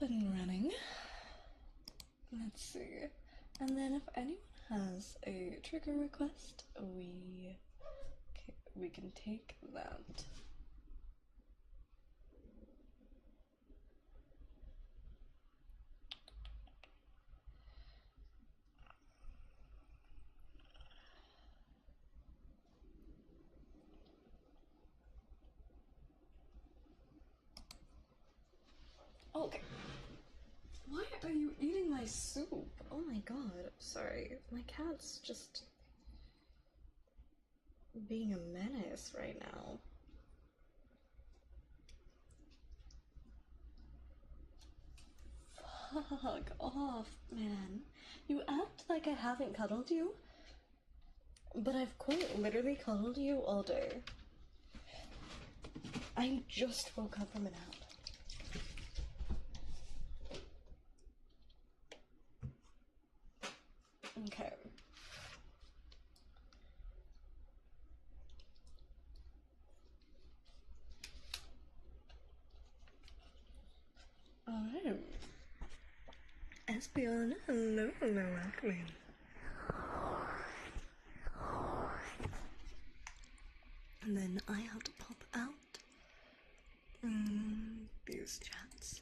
and running. Let's see. And then if anyone has a trigger request, we can take that. Okay. Why are you eating my soup? Oh my god, sorry. My cat's just being a menace right now. Fuck off, man. You act like I haven't cuddled you, but I've quite literally cuddled you all day. I just woke up from a nap. Okay. Alright. Espion, hello, welcome. And then I have to pop out these chats.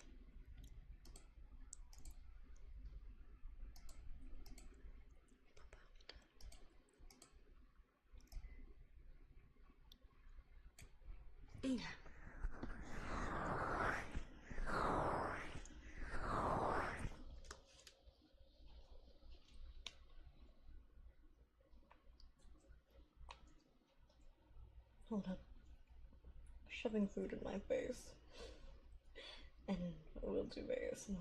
Yeah. Hold up. Shoving food in my face. And we'll do ASMR.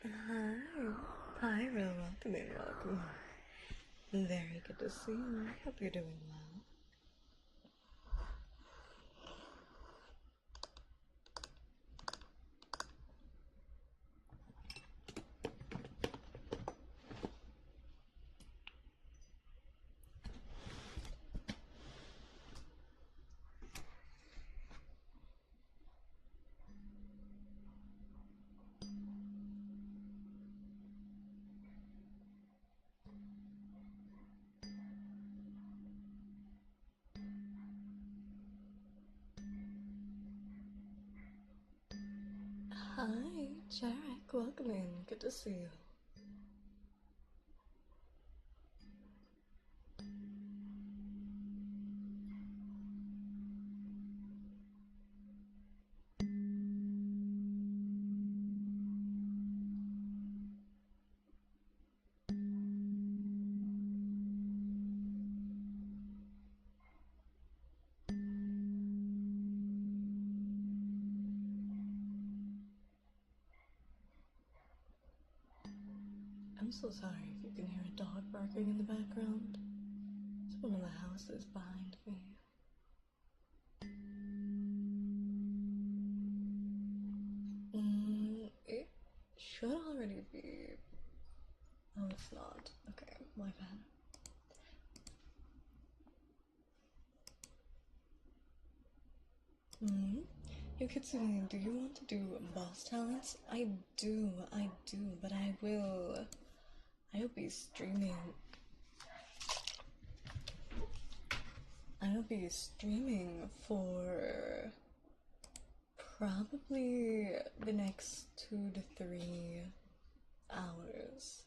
Hi, Pyro, welcome in, welcome. Very good to see you. I hope you're doing well. Hi, Jarek, welcome in. Good to see you. I'm so sorry if you can hear a dog barking in the background. It's one of the houses behind me. It should already be. Oh, it's not. Okay, my bad. Yo, Kitsune, do you want to do boss talents? I do, but I will be streaming. I gonna be streaming for probably the next 2 to 3 hours.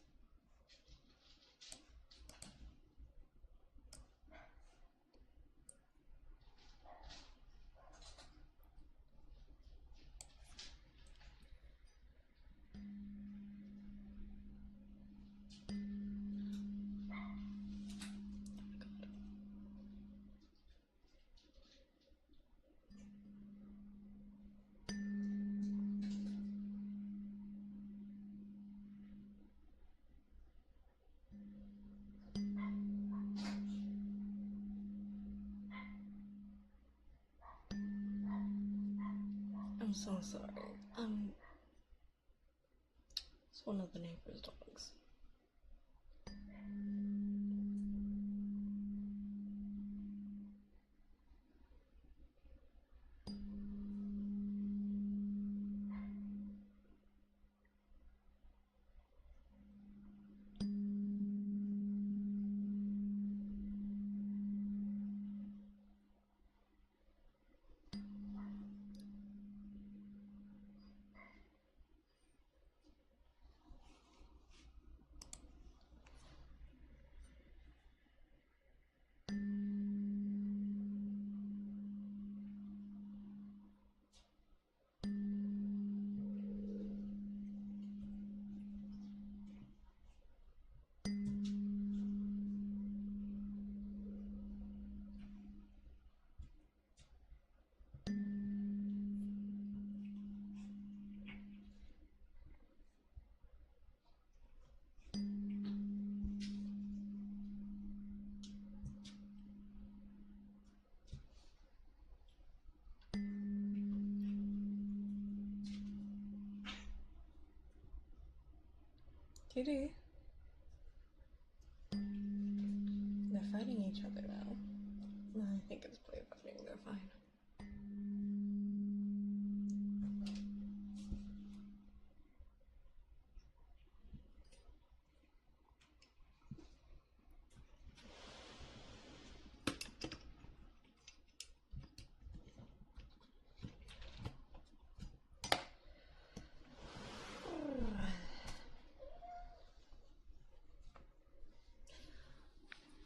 I'm so sorry. It's one of the neighbor's dogs. Kitty. They're fighting each other now. I think it's play fighting, they're fine.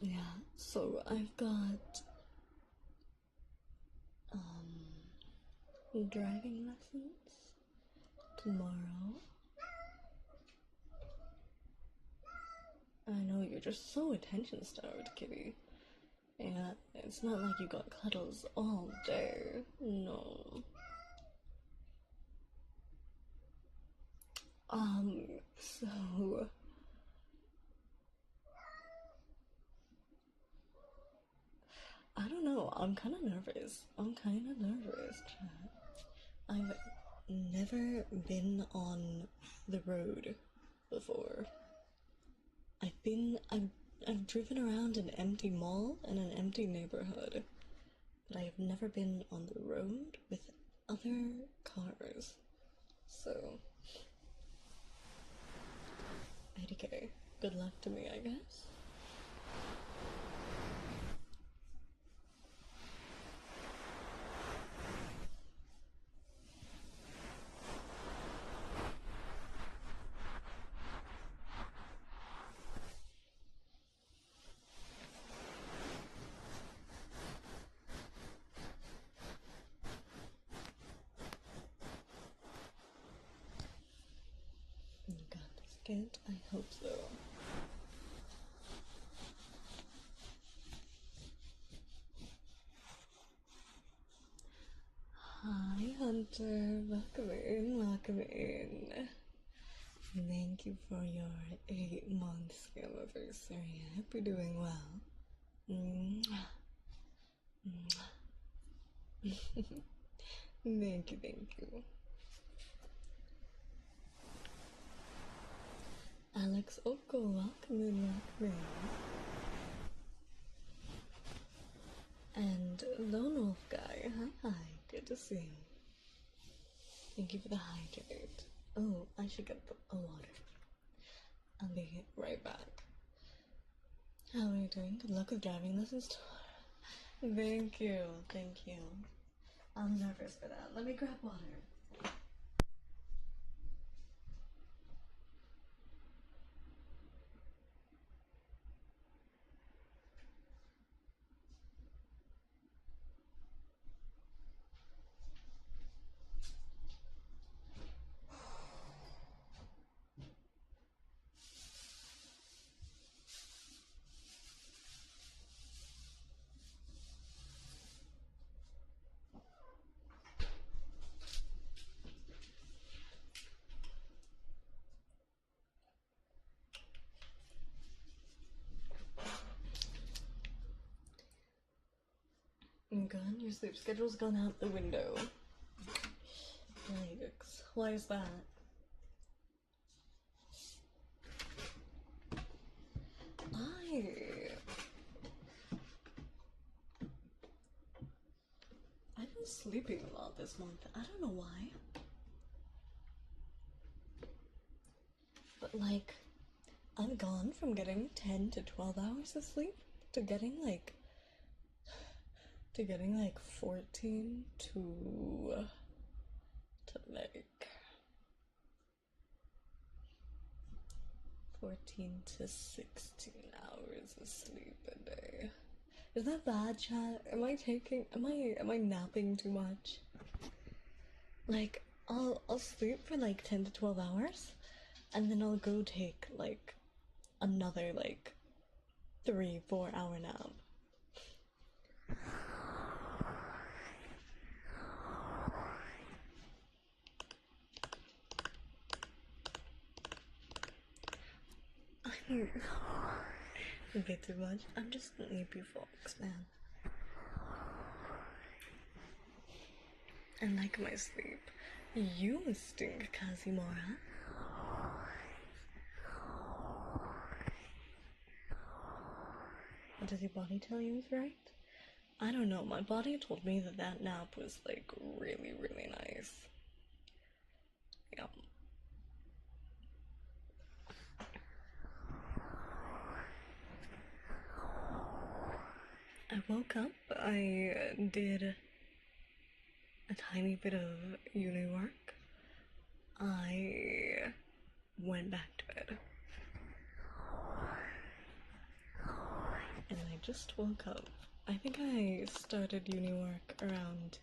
Yeah, so I've got driving lessons tomorrow. I know you're just so attention starved, Kitty. Yeah, it's not like you got cuddles all day. No. So I don't know, I'm kinda nervous. Chat. I've never been on the road before. I've driven around an empty mall and an empty neighborhood, but I have never been on the road with other cars. So, IDK, good luck to me, I guess. You got this, kid. I hope so. Hi, Hunter. Welcome in. Thank you for your 8-month anniversary. I hope you're doing well. Thank you. Alex Oko, welcome in. And Lone Wolf Guy, hi, good to see you. Thank you for the hydrate. Oh, I should get a water. I'll be right back. How are you doing? Good luck with driving lessons tomorrow. Thank you, thank you. I'm nervous for that. Let me grab water. Gone? Your sleep schedule's gone out the window. Yikes. Why is that? I've been sleeping a lot this month. I don't know why. But like, I've gone from getting 10 to 12 hours of sleep to getting like 14 to like 14 to 16 hours of sleep a day. Is that bad, chat? Am I napping too much? Like, I'll sleep for like 10 to 12 hours, and then I'll go take like another like 3-4 hour nap. A bit too much. I'm just an sleepy fox, man. I like my sleep. You stink, Kazimora. What does your body tell you is right? I don't know. My body told me that that nap was like really, really nice. Yeah. I woke up, I did a tiny bit of uni work. I went back to bed. And I just woke up. I think I started uni work around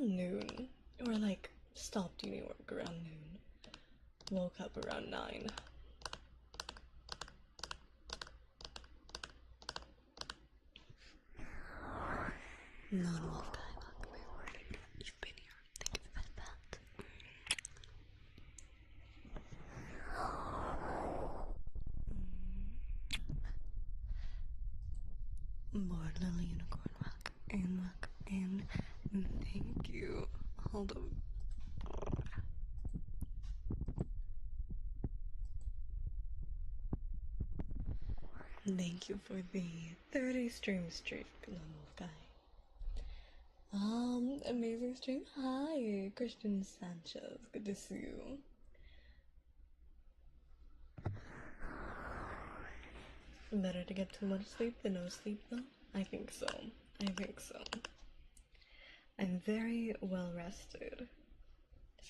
noon. Or like stopped uni work around noon. Woke up around 9. Non-Wolf guy, welcome. You've been here. Thank you for that. More little unicorn, welcome and thank you. Hold on. Thank you for the 30 stream streak, Non-Wolf guy. Amazing stream. Hi, Christian Sanchez. Good to see you. Better to get too much sleep than no sleep, though? I think so. I'm very well rested.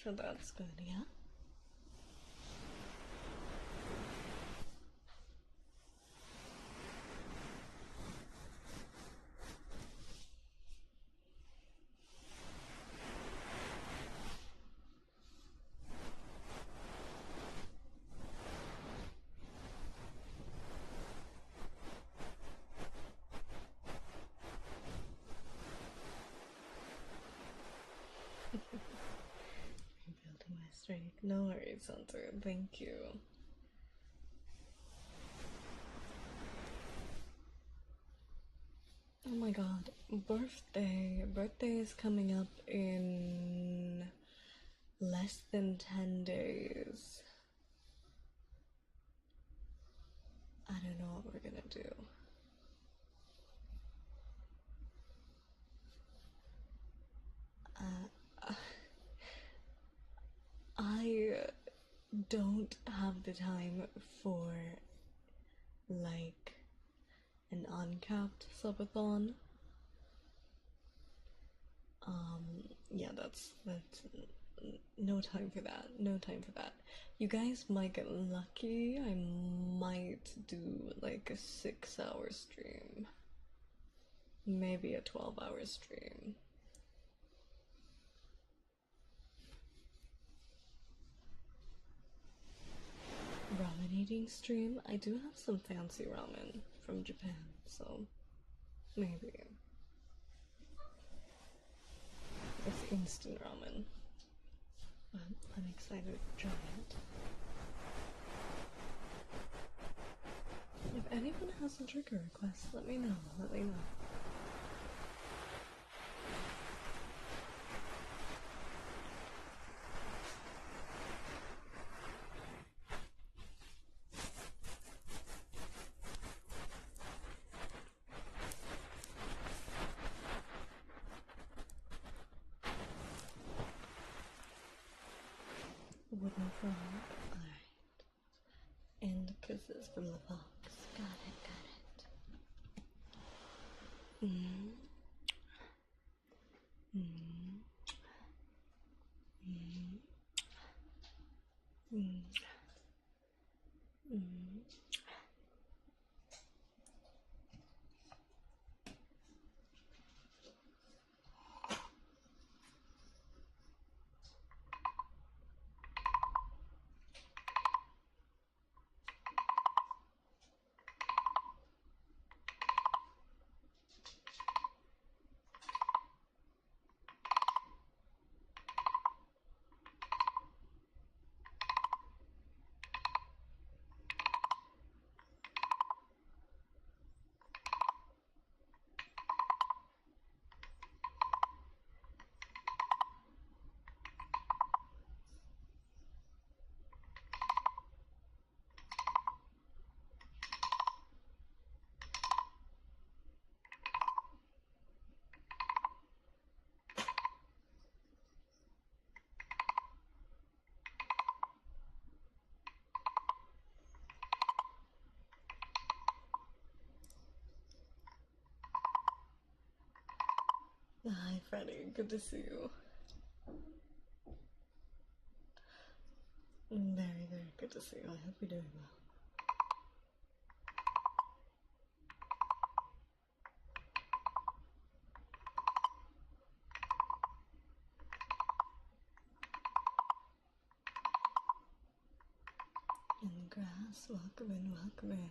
So that's good, yeah? Rebuilding my streak. No worries, Hunter. Thank you. Oh my god, birthday. Birthday is coming up in less than 10 days. I don't know what we're gonna do. I don't have the time for like an uncapped subathon. Yeah, that's no time for that. No time for that. You guys might get lucky. I might do like a 6-hour stream. Maybe a 12-hour stream. Ramen eating stream? I do have some fancy ramen from Japan, so maybe. It's instant ramen. But I'm excited to try it. If anyone has a trigger request, let me know. Let me know. Wooden frog. Alright. And kisses from the fox. Got it, got it. Hi, Freddie. Good to see you. Very, very good to see you. I hope you're doing well. In the grass, welcome in, welcome in.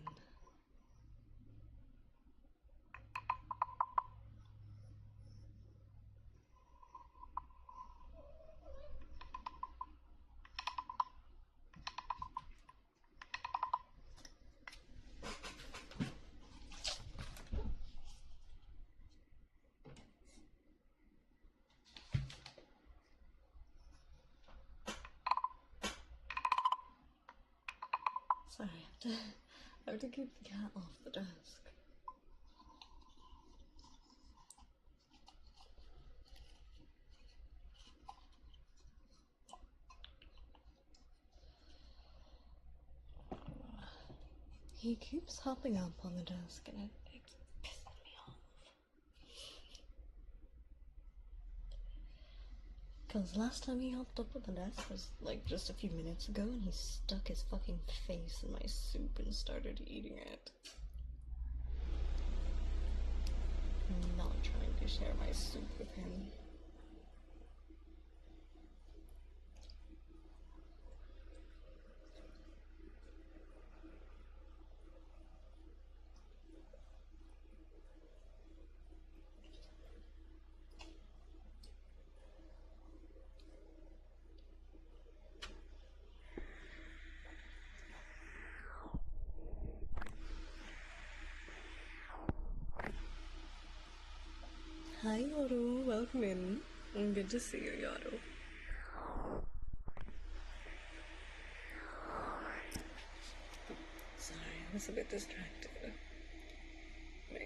Sorry, I have to keep the cat off the desk. He keeps hopping up on the desk and it's pissing me off. Because last time he hopped up on the desk was like just a few minutes ago and he stuck his fucking face in my soup and started eating it. I'm not trying to share my soup with him. Hi Yoru, welcome in. Good to see you, Yoru. Sorry, I was a bit distracted. Let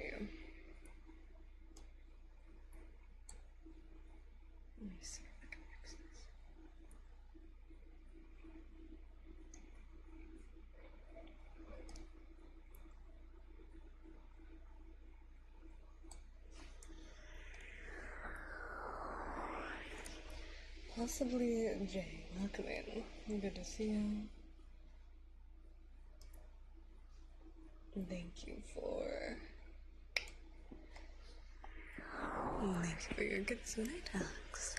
me see if I can fix this. possibly Jay. Welcome in. Good to see you. Thank you for your Kitsune talks.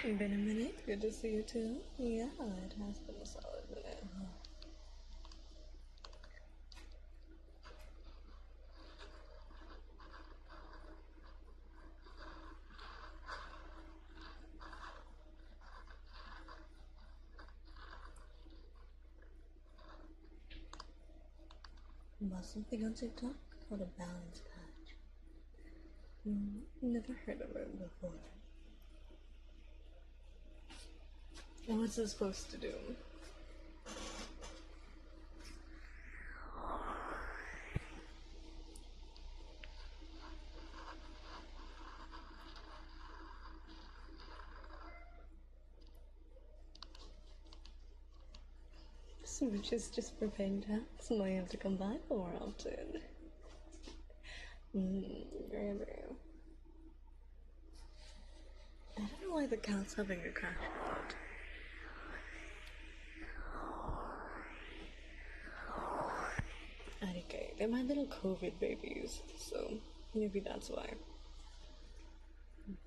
Been a minute. Good to see you too. Yeah, it has been a solid minute. Was something on TikTok called a balance patch. Never heard of it before. What's it supposed to do? Which is just for paying tax, and I have to come by more often. Really. I don't know why the cat's having a crash out. Okay, they're my little COVID babies, so maybe that's why.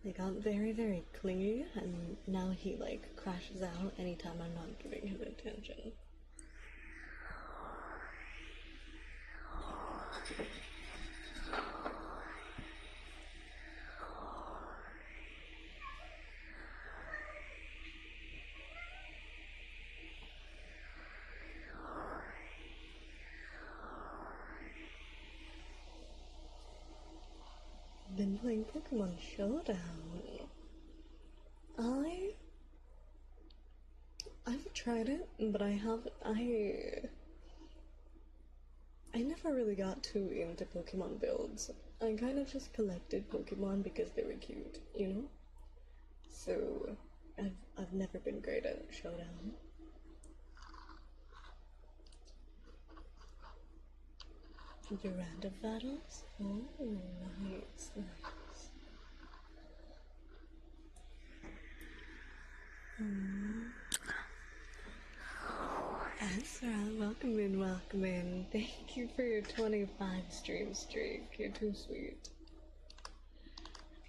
They got very, very clingy, and now he like crashes out anytime I'm not giving him attention. Been playing Pokemon Showdown. I've tried it, but I never really got too into Pokemon builds. I kind of just collected Pokemon because they were cute, you know? So I've never been great at Showdown. The random battles? Oh, nice, nice. Ezra, welcome in. Thank you for your 25 stream streak. You're too sweet.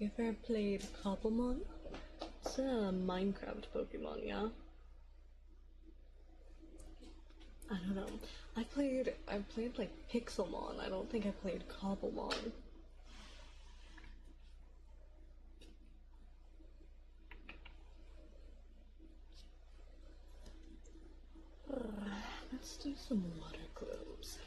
Have you ever played Cobblemon? It's a Minecraft Pokemon, yeah? I don't know. I played like Pixelmon. I don't think I played Cobblemon. Let's do some water globes.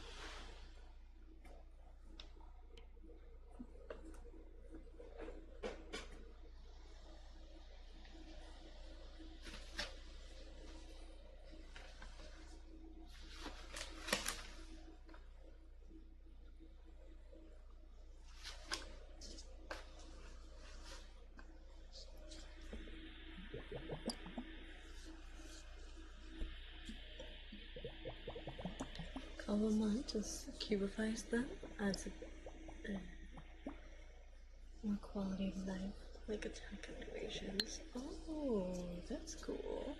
Cobblemon just cubifies them, adds more quality of life, like attack animations. Oh, that's cool.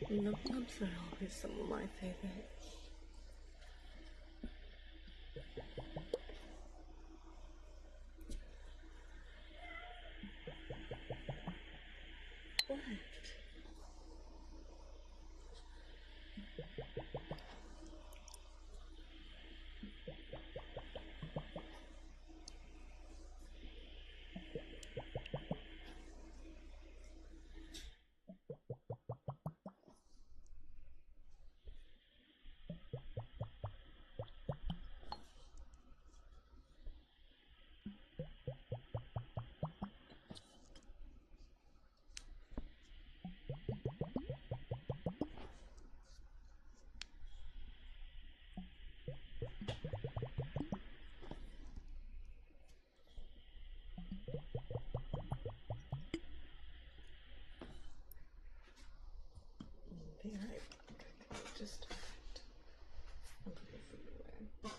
Nub-nubs are always some of my favorites. What? be right back. Okay, just a minute. I'll put your food away.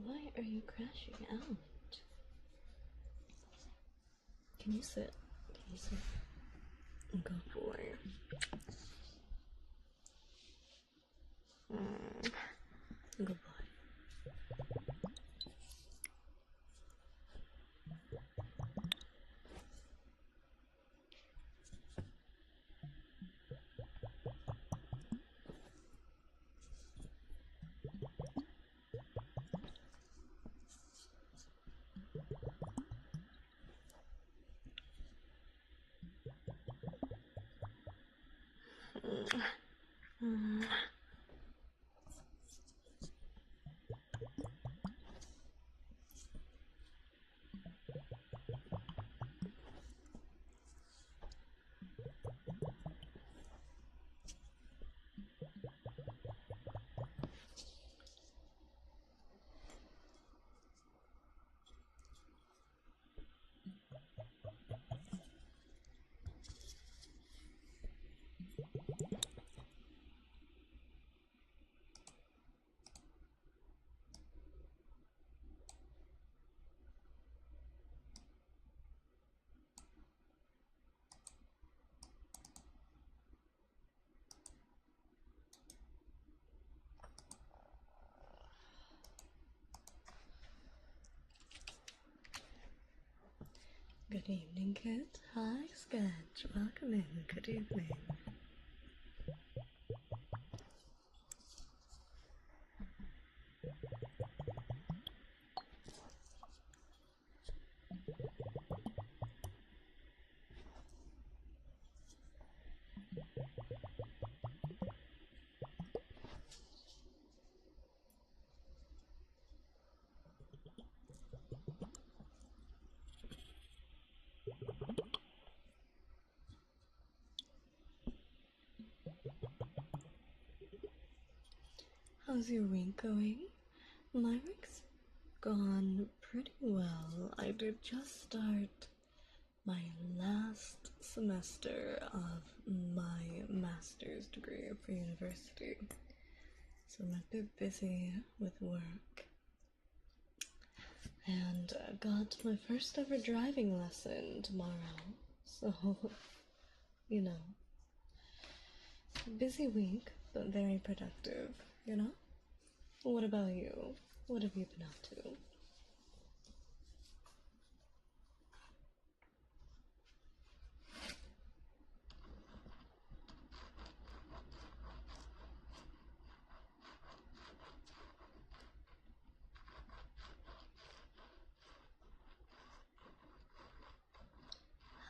Why are you crashing out? Can you sit? Can you sit? Good boy. Good boy. Good evening, Kit. Hi, Sketch. Welcome in. Good evening. How's your week going? My week's gone pretty well. I did just start my last semester of my master's degree for university. So I'm a bit busy with work. And I got my first ever driving lesson tomorrow. So, you know, busy week, but very productive, you know? What about you? What have you been up to?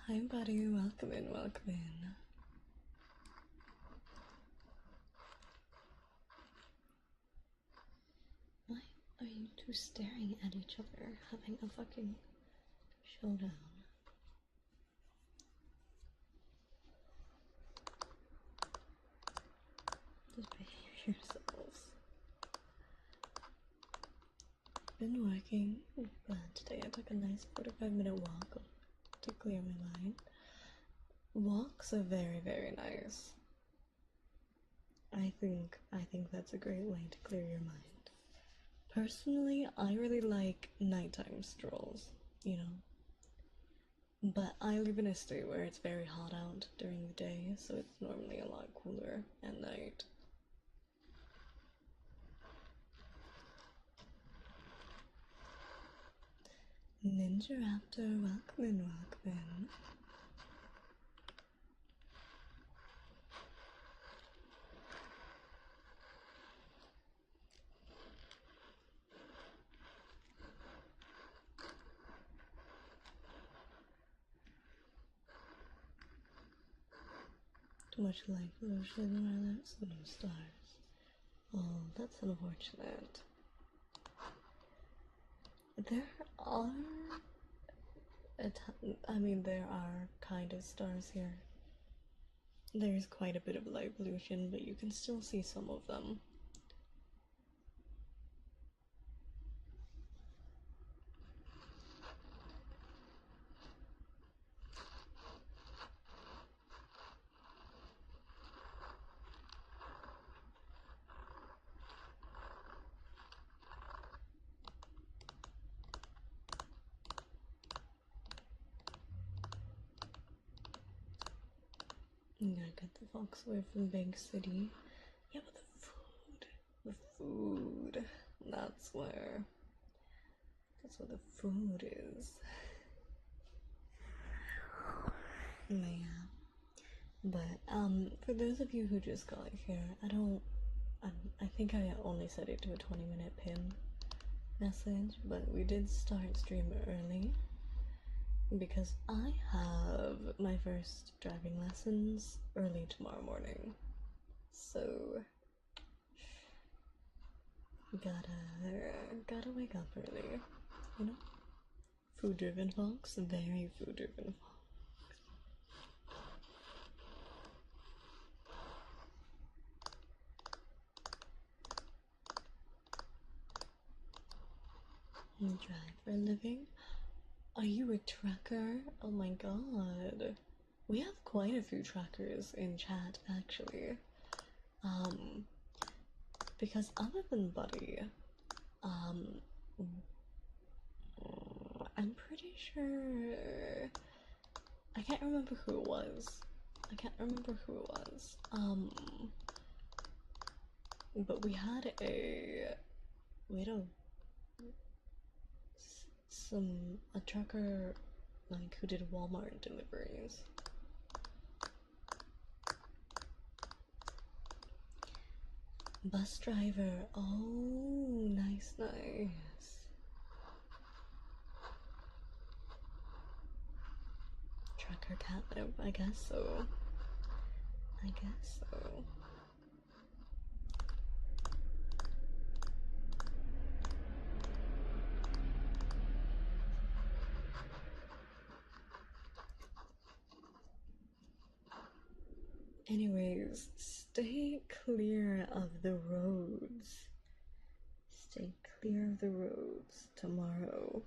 Hi, buddy. Welcome in, welcome in. Why are you two staring at each other, having a fucking showdown? Just behave yourselves. Been working, but today I took a nice 45-minute walk to clear my mind. Walks are very, very nice. I think that's a great way to clear your mind. Personally, I really like nighttime strolls, you know. But I live in a state where it's very hot out during the day, so it's normally a lot cooler at night. Ninja Raptor, welcome in, welcome in. Too much light pollution, rather, some new stars. Oh, that's unfortunate. There are there are kind of stars here. There's quite a bit of light pollution, but you can still see some of them. I'm gonna get the fox away from Big City. Yeah, but the food, that's where the food is. Yeah. But, for those of you who just got here, I think I only set it to a 20-minute pin message, but we did start stream early because I have my first driving lessons early tomorrow morning. So gotta wake up early, you know? Food driven folks, very food driven folks. You drive for a living? Are you a trucker? Oh my god. We have quite a few truckers in chat, actually. Because other than Buddy, I'm pretty sure... I can't remember who it was. But we had a trucker, like, who did Walmart deliveries. Bus driver. Oh, nice. Trucker catnip, I guess so. Anyways, stay clear of the roads. Stay clear of the roads tomorrow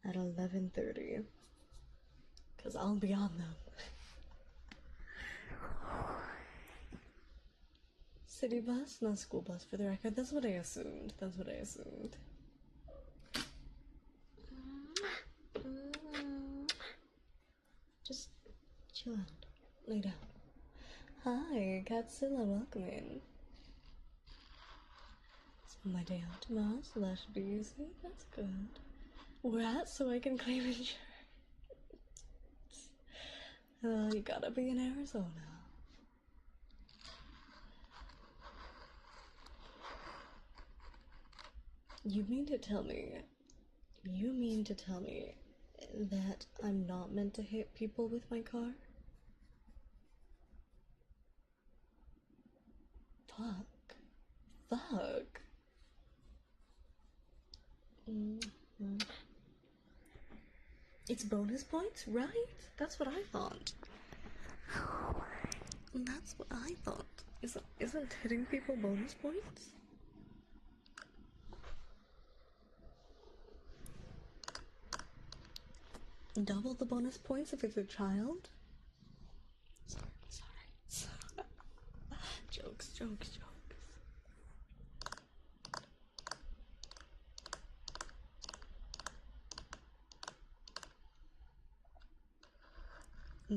at 11:30, because I'll be on them. City bus, not school bus, for the record. That's what I assumed. Just chill out. Lay down. Hi, Katsula, welcome in. It's my day out tomorrow, so that should be easy. That's good. We're at so I can claim insurance. You gotta be in Arizona. You mean to tell me that I'm not meant to hit people with my car? Fuck. It's bonus points, right? That's what I thought. Isn't hitting people bonus points? Double the bonus points if it's a child? Sorry. Jokes.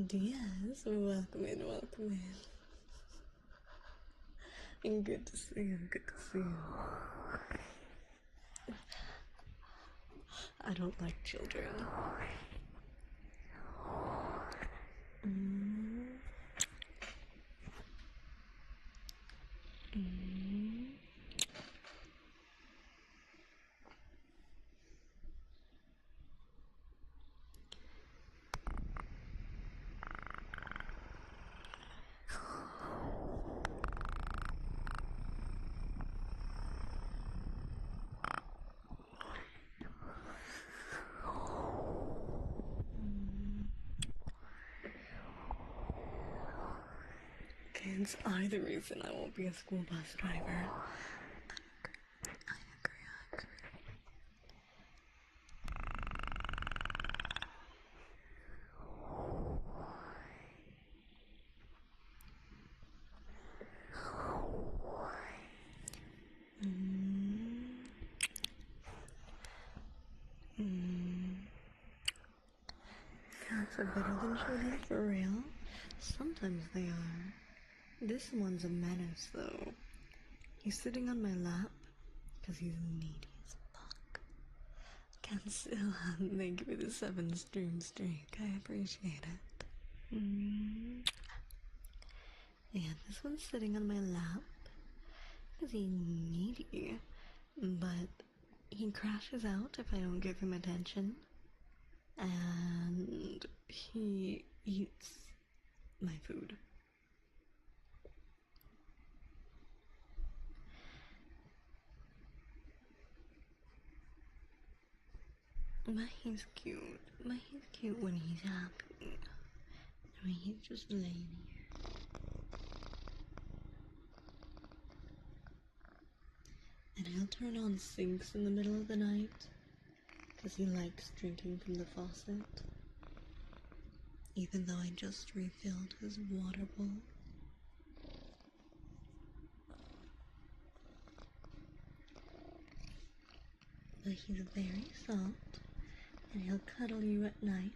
Diaz, welcome in. And good to see you. I don't like children. Mm. Mm. Kids are the reason I won't be a school bus driver. I agree. Cats are better than children, for real? Sometimes they are. This one's a menace, though. He's sitting on my lap because he's needy as fuck. Can still thank you for the 7-stream streak. I appreciate it. Yeah, this one's sitting on my lap because he's needy, but he crashes out if I don't give him attention, and he eats my food. He's cute. He's cute when he's happy. I mean, he's just laying here. And he'll turn on sinks in the middle of the night because he likes drinking from the faucet. Even though I just refilled his water bowl. But he's very soft, and he'll cuddle you at night.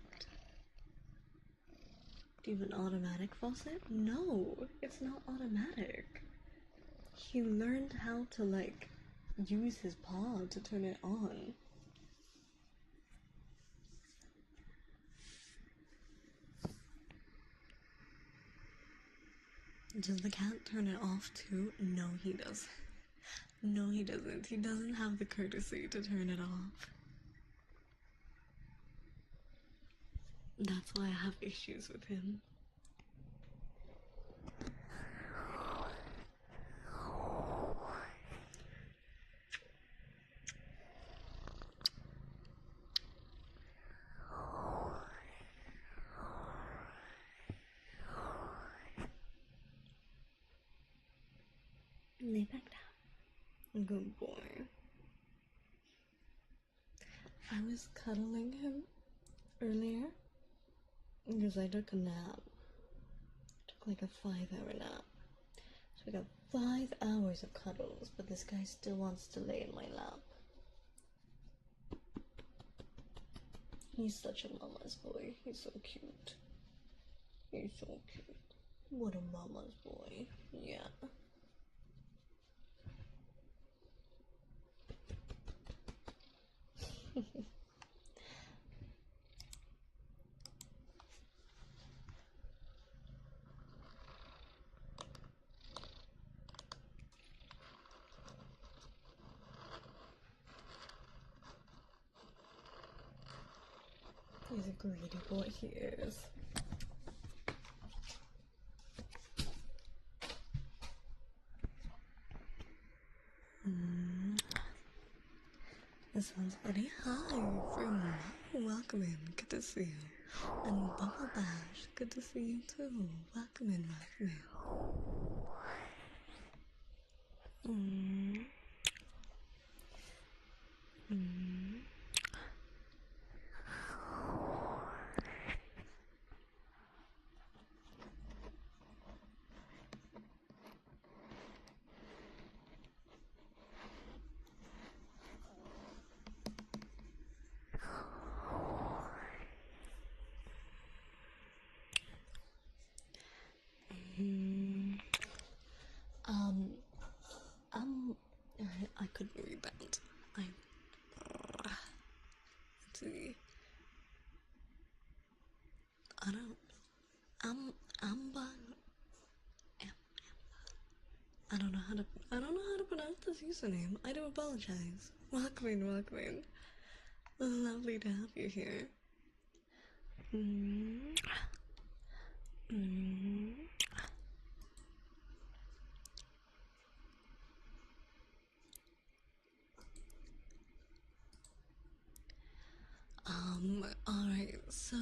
Do you have an automatic faucet? No, it's not automatic. He learned how to, like, use his paw to turn it on. Does the cat turn it off too? No, he doesn't. No, he doesn't. He doesn't have the courtesy to turn it off. That's why I have issues with him. Lay back down. Good boy. I was cuddling him earlier because I took a nap. Took like a 5-hour nap. So I got 5 hours of cuddles, but this guy still wants to lay in my lap. He's such a mama's boy. He's so cute. He's so cute. What a mama's boy. Yeah. He's a greedy boy, he is. This one's buddy. Hi, from welcome in. Good to see you. And Bubble Bash, good to see you too. Welcome in, username. I do apologize. Welcome in, welcome in. Lovely to have you here. Alright, so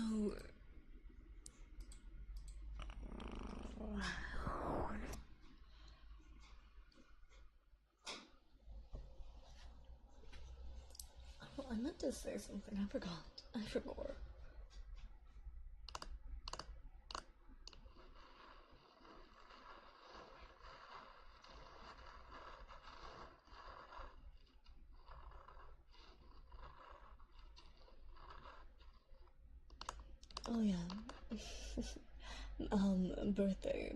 oh, I meant to say something. I forgot. Oh yeah.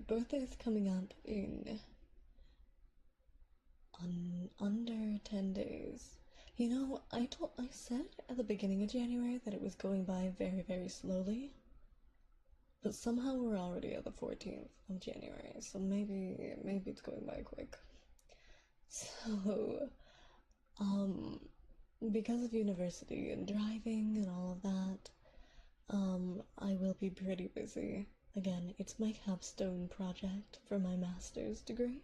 Birthday's coming up in under 10 days. You know, I said at the beginning of January that it was going by very, very slowly. But somehow we're already at the 14th of January, so maybe it's going by quick. So, because of university and driving and all of that, I will be pretty busy. Again, it's my capstone project for my master's degree.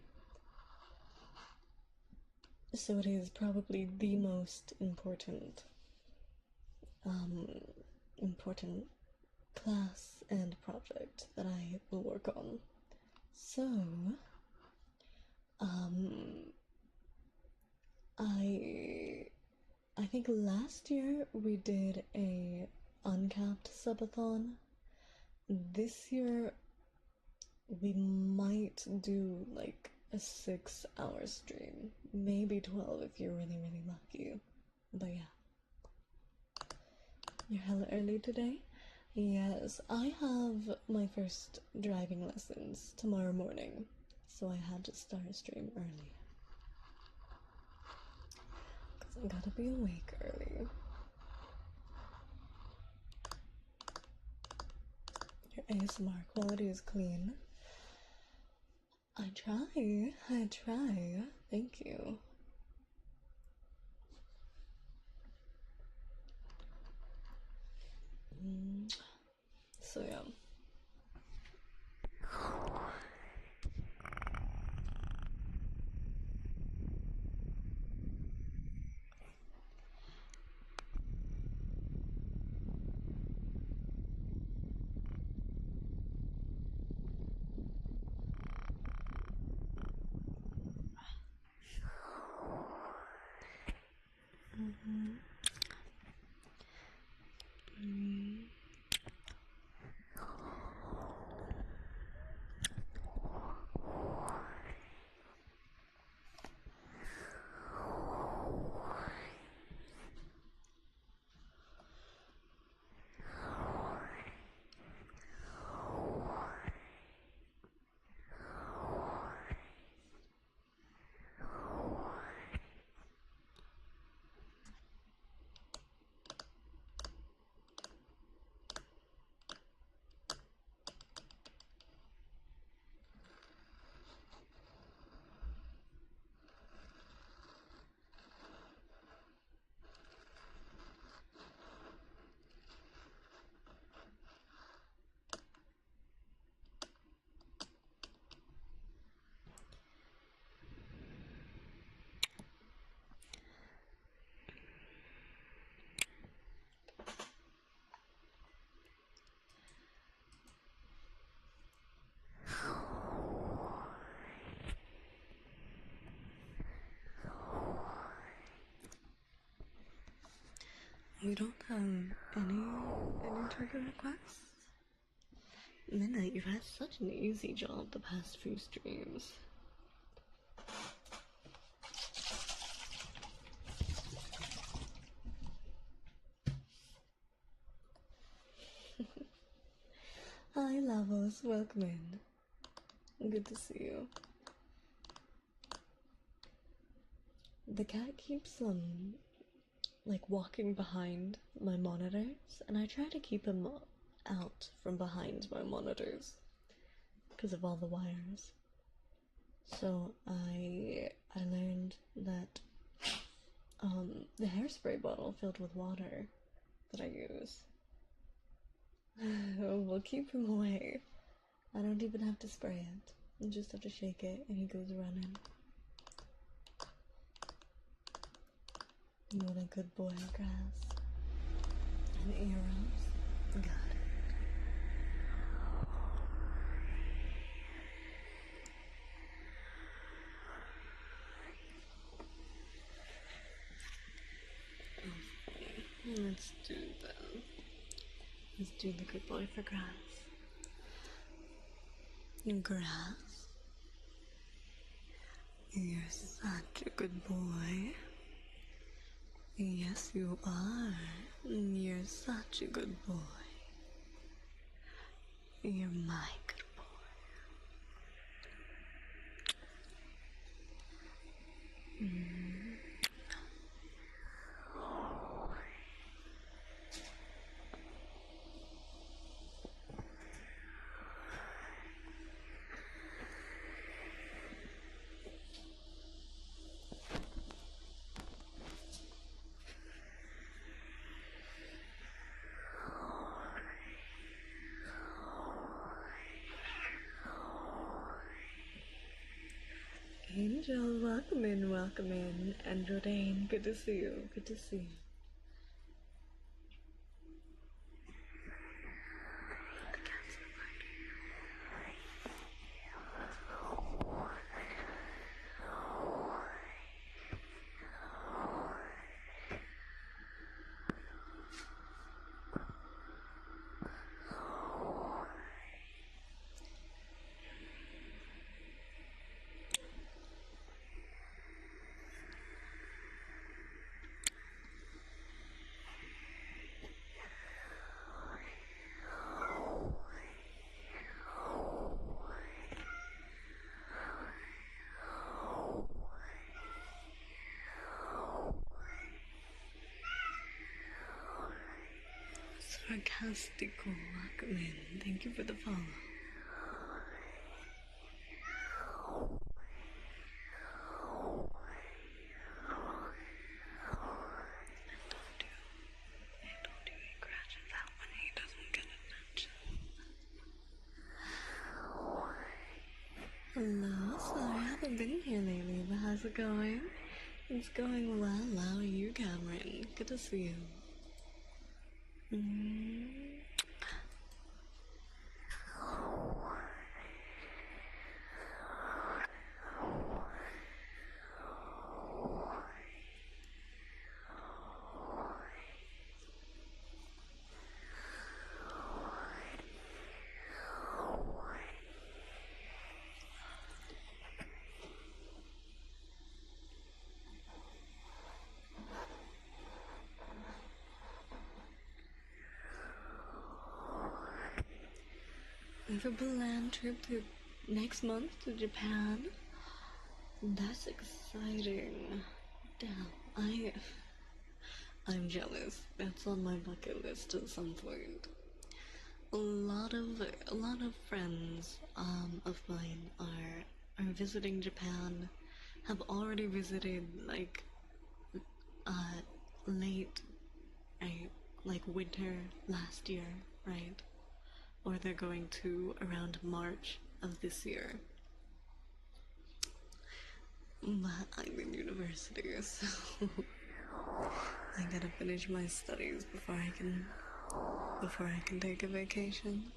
So it is probably the most important class and project that I will work on. So, I think last year we did a uncapped subathon. This year we might do like a 6-hour stream, maybe 12 if you're really, really lucky. But yeah. You're hella early today? Yes, I have my first driving lessons tomorrow morning, so I had to start a stream early. Because I gotta be awake early. Your ASMR quality is clean. I try. Thank you. So yeah. You don't have any trigger requests? Midnight, you've had such an easy job the past few streams. Hi Lavos, welcome in. Good to see you. The cat keeps like walking behind my monitors, and I try to keep him out from behind my monitors because of all the wires. So I learned that the hairspray bottle filled with water that I use will keep him away. I don't even have to spray it. I just have to shake it and he goes running. What a good boy, Grass. And arrows. Got it. Let's do that. Let's do the good boy for Grass. Grass, you're such a good boy. Yes, you are. You're such a good boy. You're my good boy. Angel, welcome in. And Jordan, good to see you. Good to see you. Sarcastical, welcome in. Thank you for the follow. Don't do any scratches out when he doesn't get attention. Hello, sorry I haven't been here lately, but how's it going? It's going well. How are you, Cameron? Good to see you. We have a planned trip to next month to Japan. That's exciting. Damn, I'm jealous. That's on my bucket list at some point. A lot of friends of mine are visiting Japan. Have already visited like late, right, like winter last year, right? Or they're going to around March of this year. But I'm in university, so I gotta finish my studies before I can take a vacation.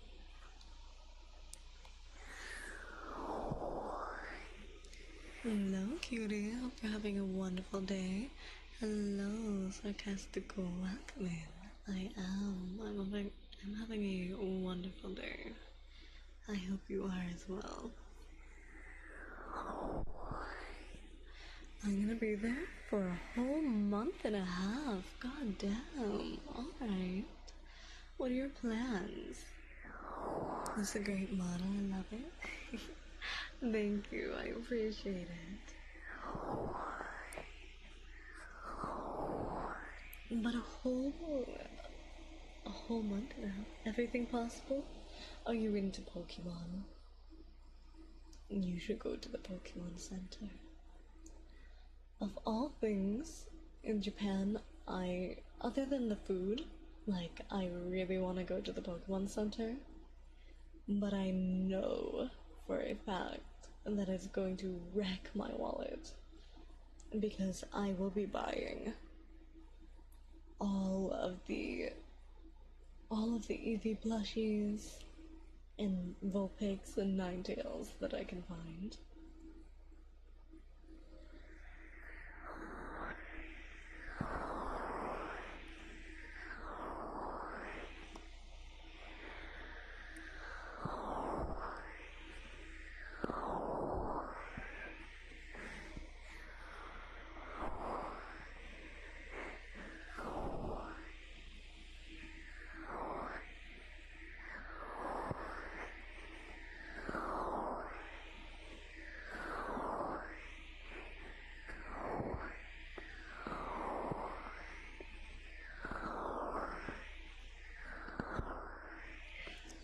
Hello, cutie. Hope you're having a wonderful day. Hello, sarcastical. Welcome in. I am. I'm having a wonderful day. I hope you are as well. I'm gonna be there for a whole month and a half. God damn. Alright. What are your plans? That's a great model. I love it. Thank you. I appreciate it. But a whole month and a half. Everything possible? Are you into Pokemon? you should go to the Pokemon Center. Of all things in Japan, other than the food, like, I really want to go to the Pokemon Center, but I know for a fact that it's going to wreck my wallet because I will be buying all of the Eevee plushies and Vulpix and Ninetales that I can find.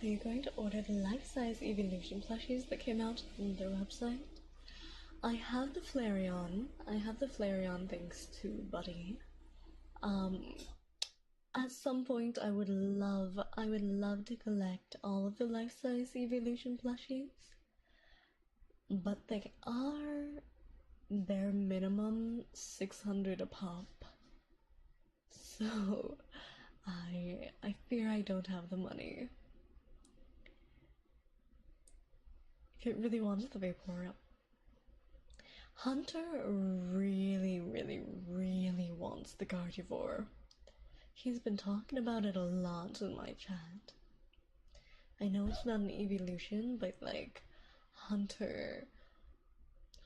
Are you going to order the life-size Evolution plushies that came out on their website? I have the Flareon. Thanks to Buddy. At some point I would love to collect all of the life-size Evolution plushies. But they are bare minimum 600 a pop. So I fear I don't have the money. It really wants the Vaporeon. Hunter really wants the Gardevoir. He's been talking about it a lot in my chat. I know it's not an evolution, but like, Hunter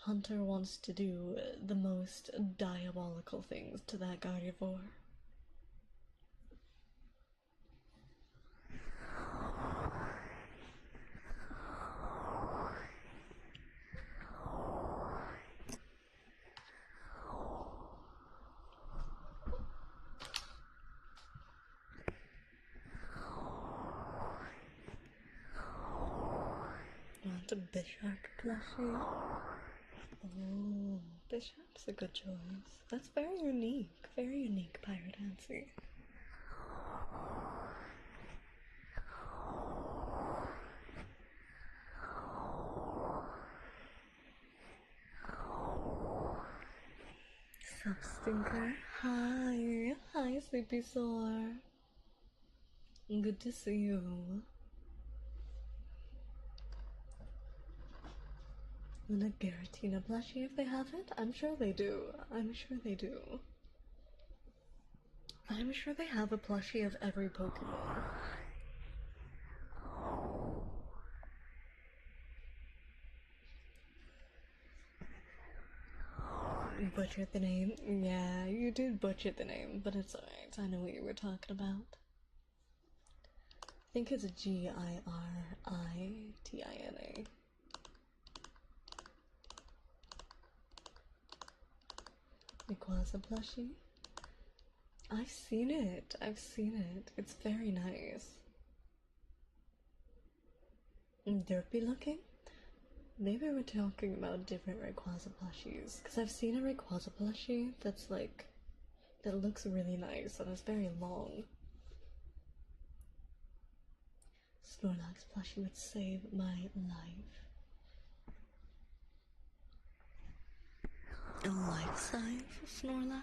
wants to do the most diabolical things to that Gardevoir. Want a Bisharp plushie? Oh, Bisharp's a good choice. That's very unique, Pirate Hancy. Substinker, hi Sleepy Sore. Good to see you. And a Giratina plushie if they have it? I'm sure they do. I'm sure they have a plushie of every Pokemon. Butchered the name? Yeah, you did butcher the name, but it's alright. I know what you were talking about. I think it's a Giritina. Rayquaza plushie? I've seen it. It's very nice. Derpy looking? Maybe we're talking about different Rayquaza plushies, because I've seen a Rayquaza plushie that's like, that looks really nice and it's very long. Snorlax plushie would save my life. A life-size Snorlax?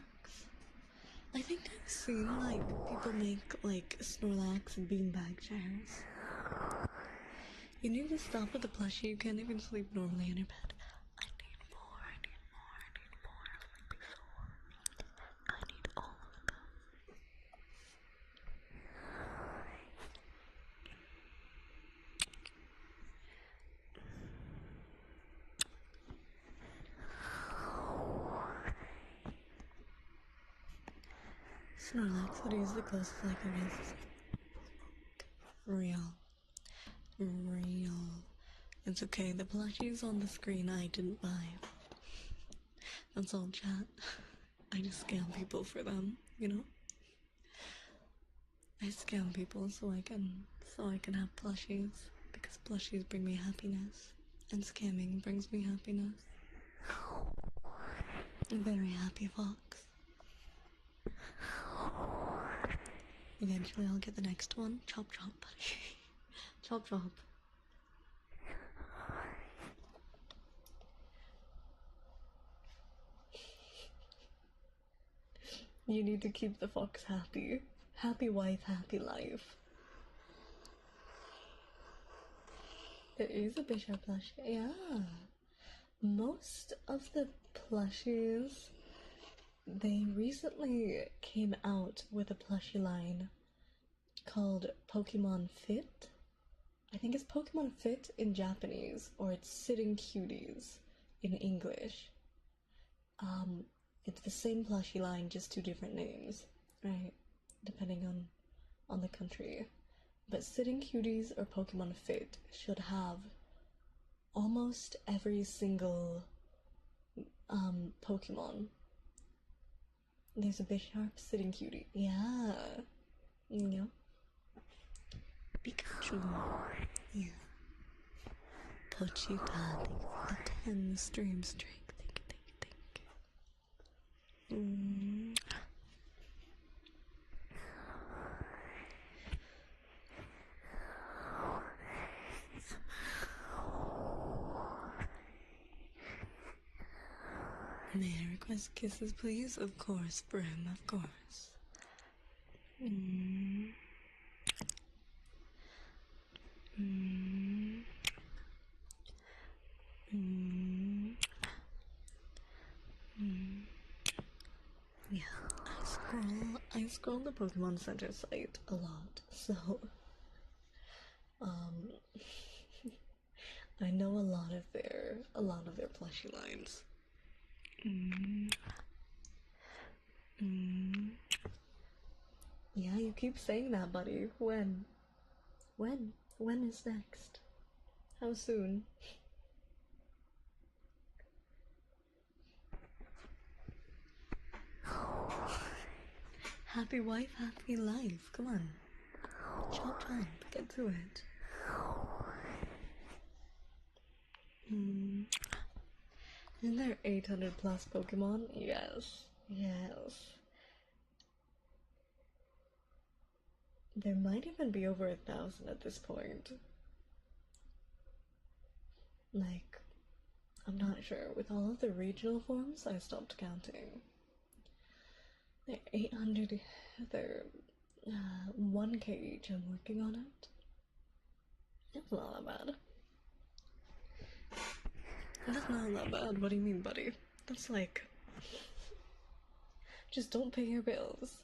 I think I've seen like people make like Snorlax and beanbag chairs. You need to stop with the plushie, you can't even sleep normally in your bed. I need more. I need all of them. Snorlax would use the closest I can guess. Real. It's okay, the plushies on the screen I didn't buy. That's all chat. I just scam people for them, you know? I scam people so I can have plushies, because plushies bring me happiness. and scamming brings me happiness. A very happy fox. Eventually I'll get the next one. Chop chop. Chop chop. You need to keep the fox happy. Happy wife, happy life. There is a Bishop plushie. Yeah. Most of the plushies, they recently came out with a plushie line called Pokemon Fit. I think it's Pokemon Fit in Japanese, or it's Sitting Cuties in English. It's the same plushie line, just two different names, right? Depending on the country. But Sitting Cuties or Pokemon Fit should have almost every single Pokemon. There's a Bisharp Sitting Cutie. Yeah. Yeah. Pikachu. Yeah. Pochita, thank you for the 10 stream streak. Thank you. May I request kisses, please? Of course, Brim, of course. Yeah, I scroll the Pokemon Center site a lot, so I know a lot of their plushie lines. Yeah, you keep saying that, buddy. When? When is next? How soon? Happy wife, happy life. Come on. Chop chop. Get to it. Isn't there 800 plus Pokemon? Yes. Yes. There might even be over 1,000 at this point. Like, I'm not sure. With all of the regional forms, I stopped counting. They're 800. They're 1K each. I'm working on it. It's not that bad. That's not that bad. What do you mean, buddy? That's like... Just don't pay your bills.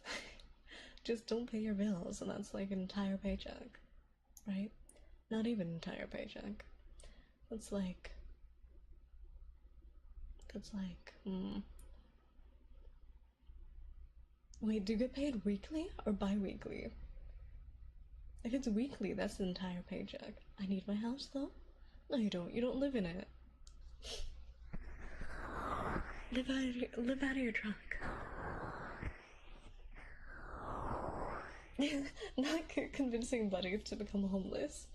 Just don't pay your bills, and that's like an entire paycheck. Right? Not even an entire paycheck. That's like... Wait, do you get paid weekly or bi-weekly? If it's weekly, that's the entire paycheck. I need my house, though? No, you don't. You don't live in it. Live out of your truck. Not convincing Buddy to become homeless.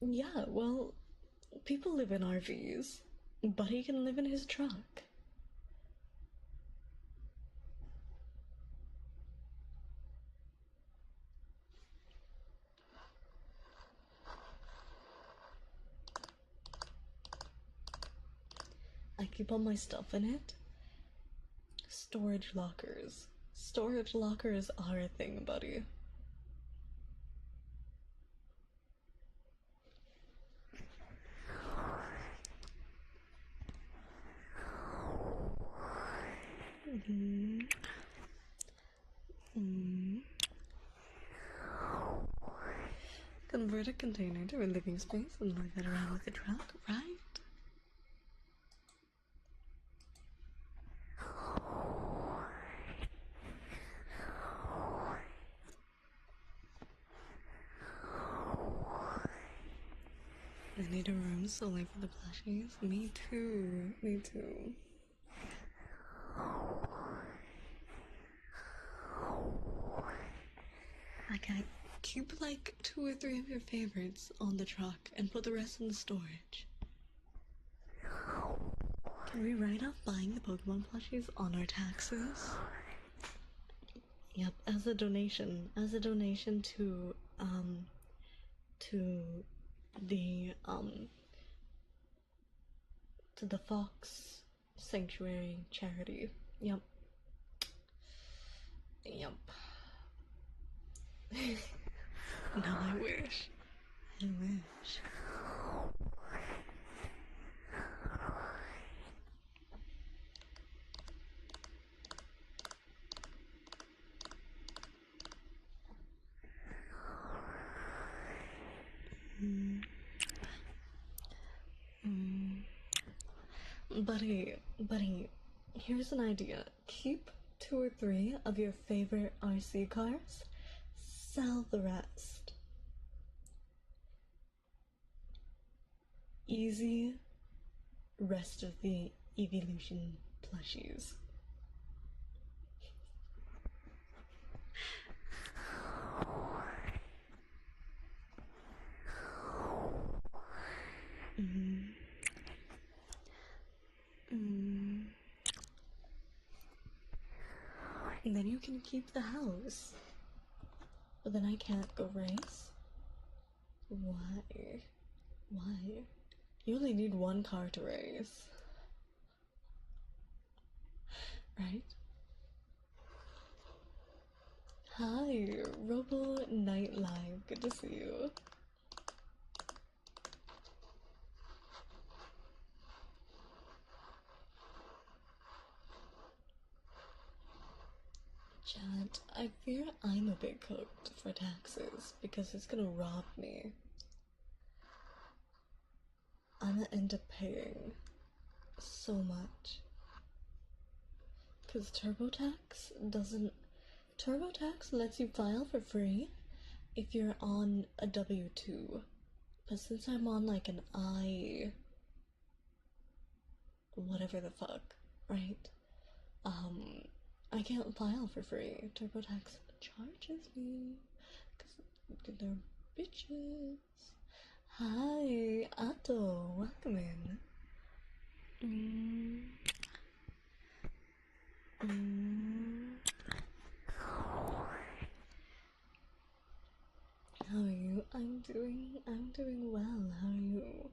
Yeah, well, people live in RVs. Buddy can live in his truck. I keep all my stuff in it. Storage lockers. Storage lockers are a thing, buddy. Convert a container to a living space and move it around with a truck, right? I need a room solely for the plushies. Me too. Me too. Okay. keep like 2 or 3 of your favorites on the truck and put the rest in the storage. Can we write off buying the Pokemon plushies on our taxes? Yep, as a donation to the to the Fox Sanctuary charity. Yep. Yep. No, I wish. I wish. Buddy, here's an idea. Keep 2 or 3 of your favorite RC cars, sell the rest. Easy rest of the evolution plushies. And then you can keep the house. But then I can't go race? Why? Why? You only need 1 car to race. Right? Hi, Robo Night Live. Good to see you. Chat, I fear I'm a bit cooked for taxes because it's gonna rob me. I'm gonna end up paying so much. Because TurboTax lets you file for free if you're on a W-2. But since I'm on like an whatever the fuck, right? I can't file for free. TurboTax charges me because they're bitches. Hi, Atto, welcome in. How are you? I'm doing well. How are you?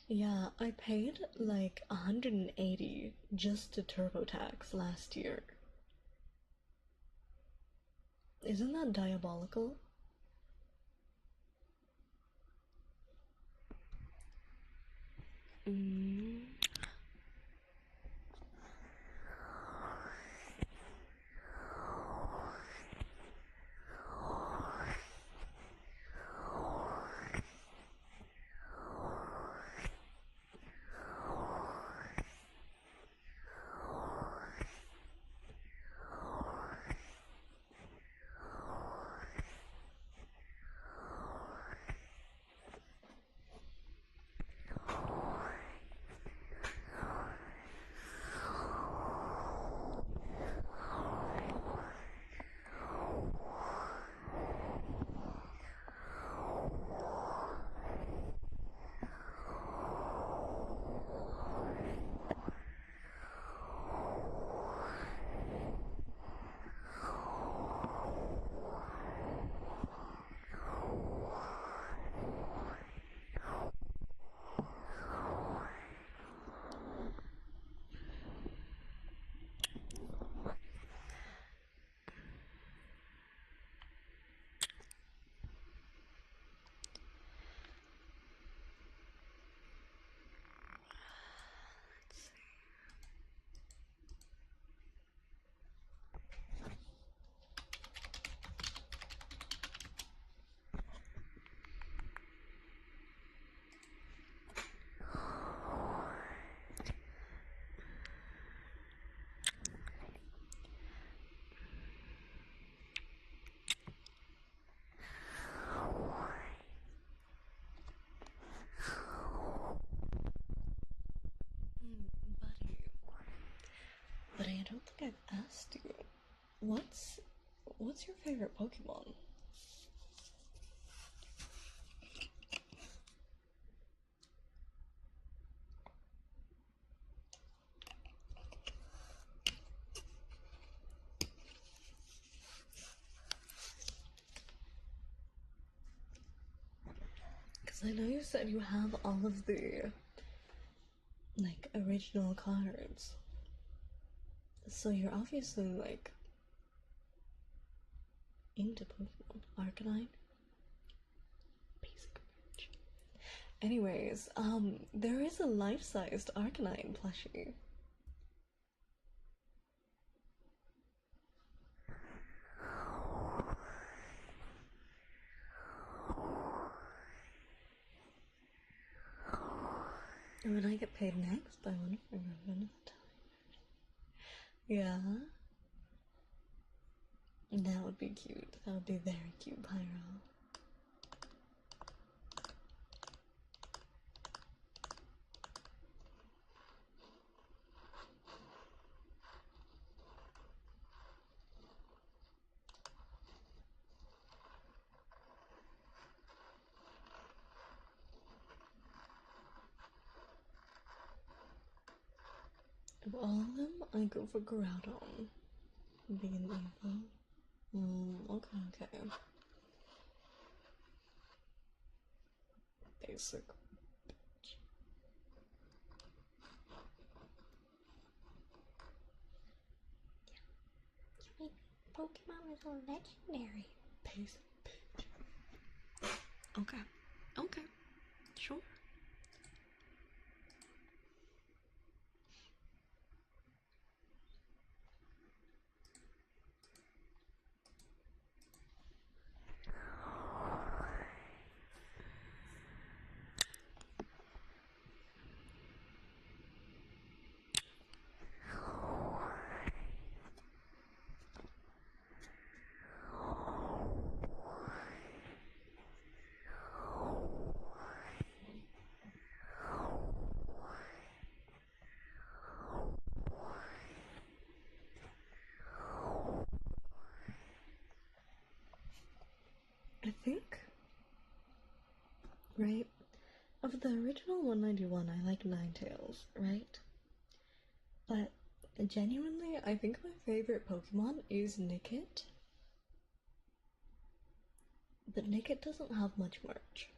Yeah, I paid like 180 just to TurboTax last year. Isn't that diabolical? Buddy, I don't think I've asked you. What's your favorite Pokemon? Because I know you said you have all of the, like, original cards. So you're obviously, like, into Pokemon. Arcanine? Basic bitch. Anyways, there is a life-sized Arcanine plushie. And when I get paid next, I want to figure out another time. Yeah. That would be cute. That would be very cute, Pyro. Of all of them, I go for Groudon. Being evil. Okay. Basic. Pokemon is all legendary. Basic bitch. Okay. Sure. I think, right, of the original 191, I like Ninetales, right? But genuinely, I think my favorite Pokemon is Nickit. But Nickit doesn't have much merch.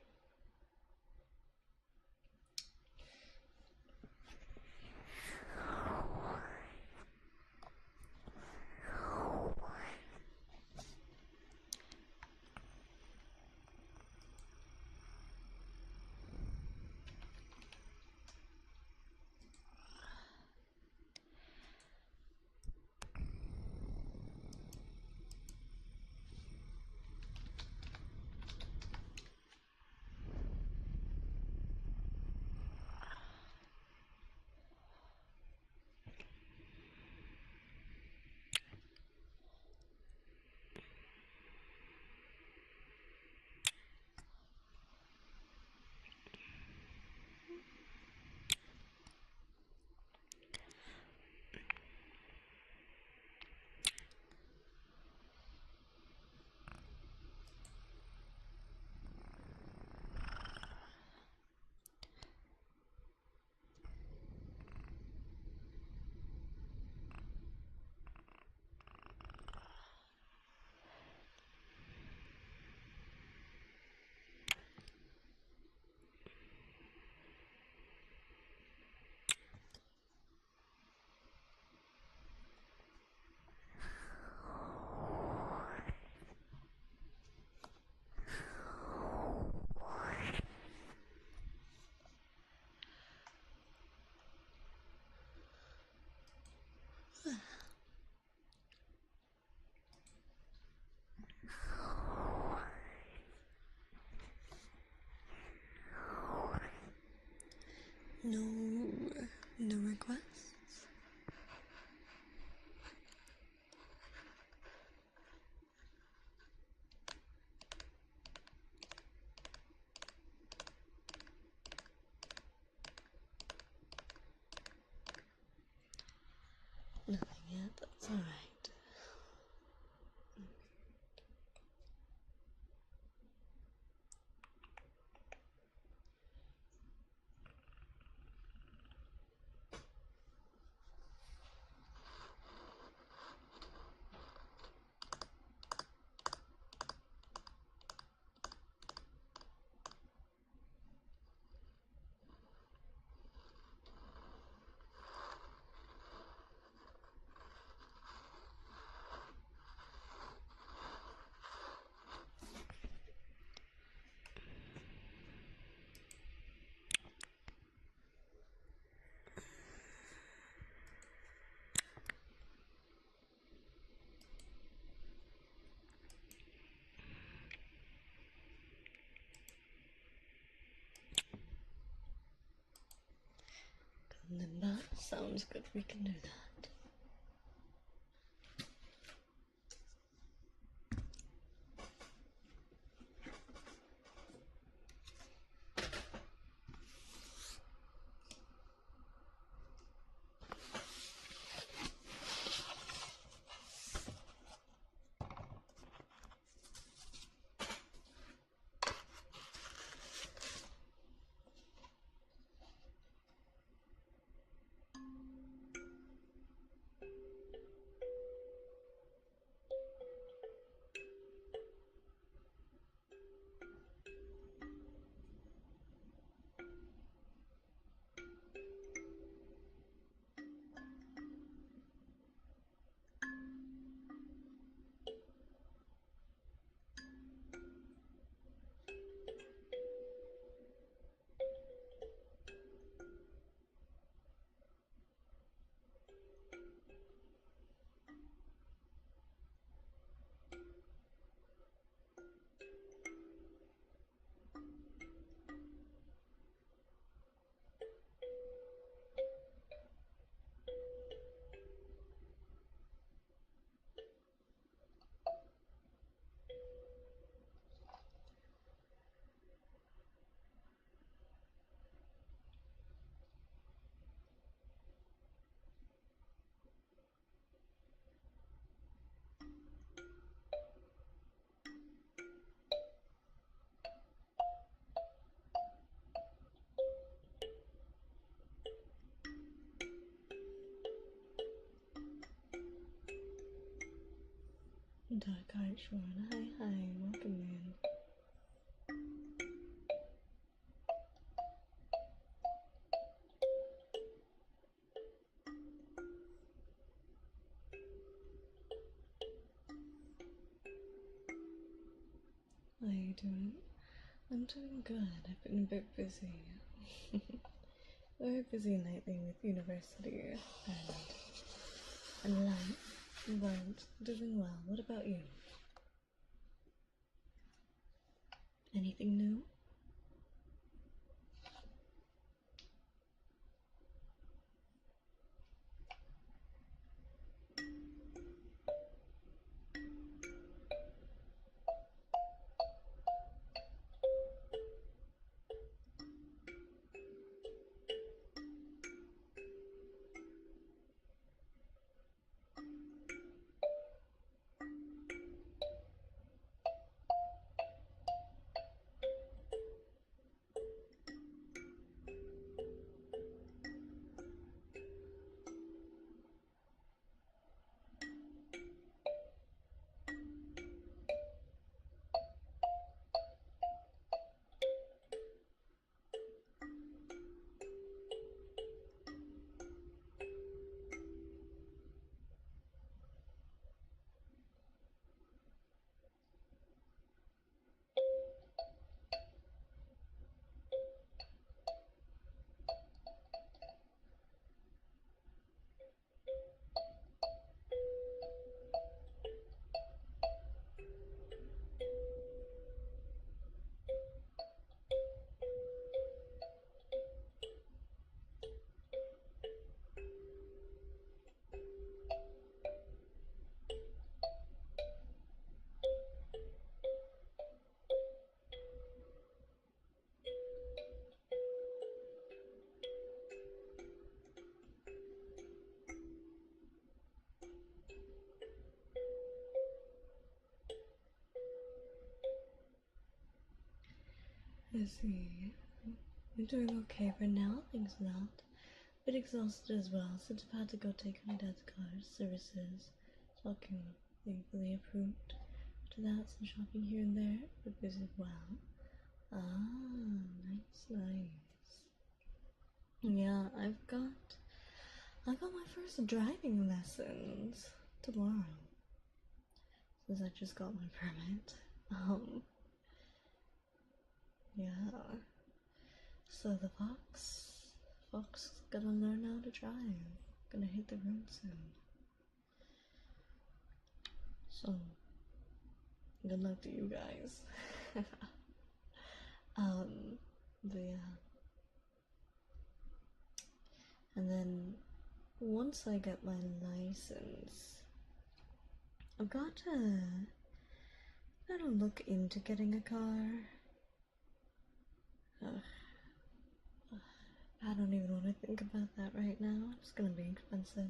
No requests? Nothing yet, that's alright. Sounds good. We can do that. Dark Art Shorn, hi, welcome in. How are you doing? I'm doing good. I've been a bit busy. Very busy lately with university and life, but doing well. What about you? Anything new? I see. I'm doing okay for now, thanks a lot. Bit exhausted as well, since I've had to go take my dad's car services. Talking thankfully approved. After that, some shopping here and there, but busy as well. Ah, nice. Yeah, I've got my first driving lessons tomorrow. Since I just got my permit. Yeah. So the Fox is gonna learn how to drive. Gonna hit the road soon. So, good luck to you guys. But yeah. And then once I get my license, I've gotta look into getting a car. I don't even want to think about that right now. It's gonna be expensive.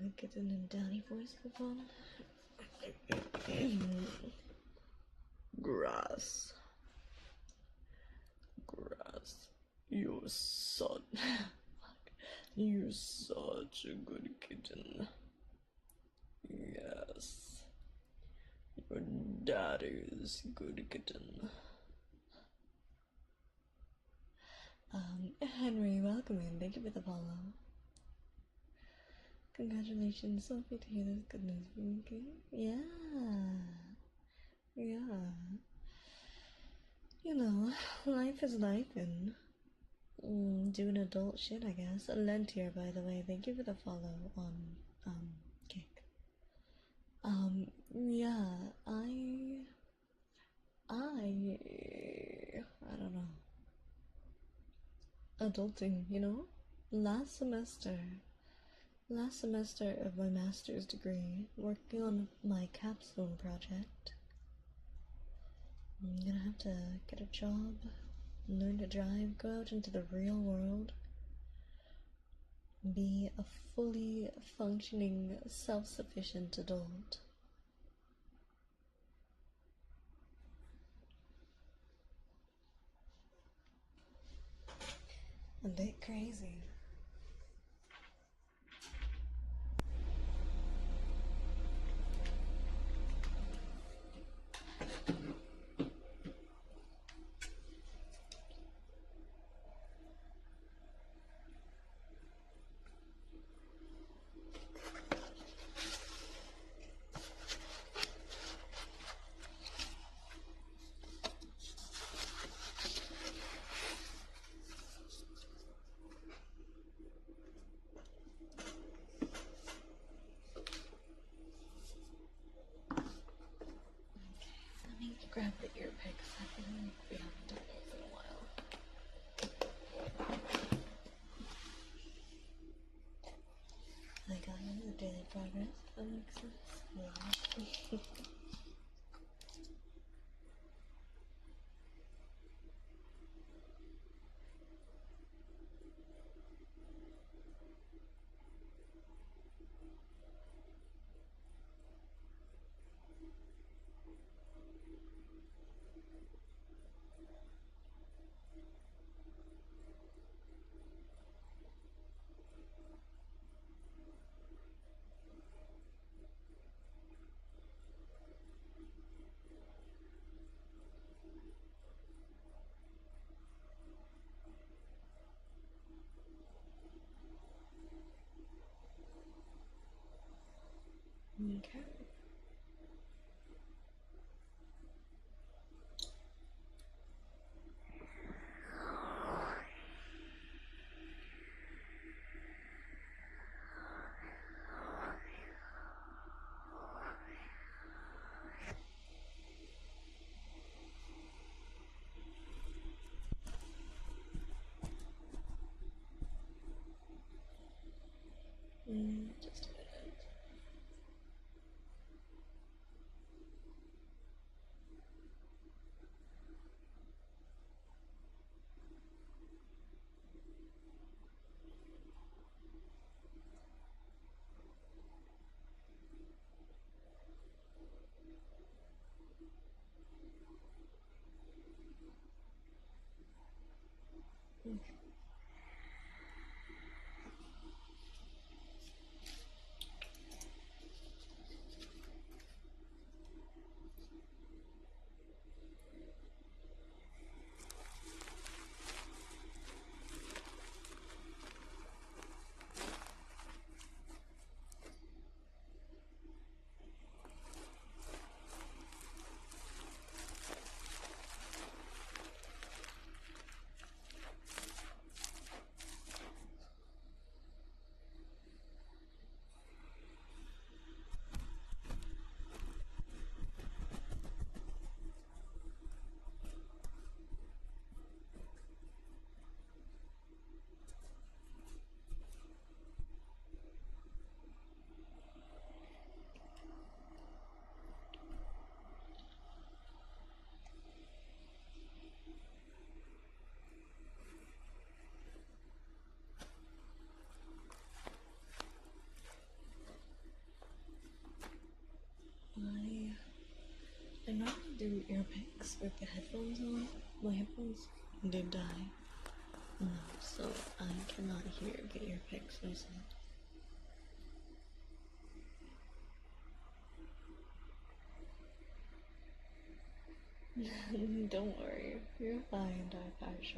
Good kitten and downy voice for fun. Grass. You're you're such a good kitten. Yes. Your daddy's good kitten. Henry, welcome in. Thank you for the follow. Congratulations, Sophie, to hear this good news from you. Yeah. You know, life is life and doing adult shit, I guess. Lentier, by the way, thank you for the follow on, Kick. Yeah, I don't know. Adulting, you know? Last semester of my master's degree, working on my capstone project. I'm gonna have to get a job, learn to drive, go out into the real world, be a fully functioning, self-sufficient adult. A bit crazy. Grab the ear picks. I think we haven't done those in a while. I got the daily progress. That makes sense. Yeah. Okay. Just a minute. Okay. picks with the headphones on. My headphones did die. So I cannot get your pics, listen. Don't worry, you're fine, Dark Aisha.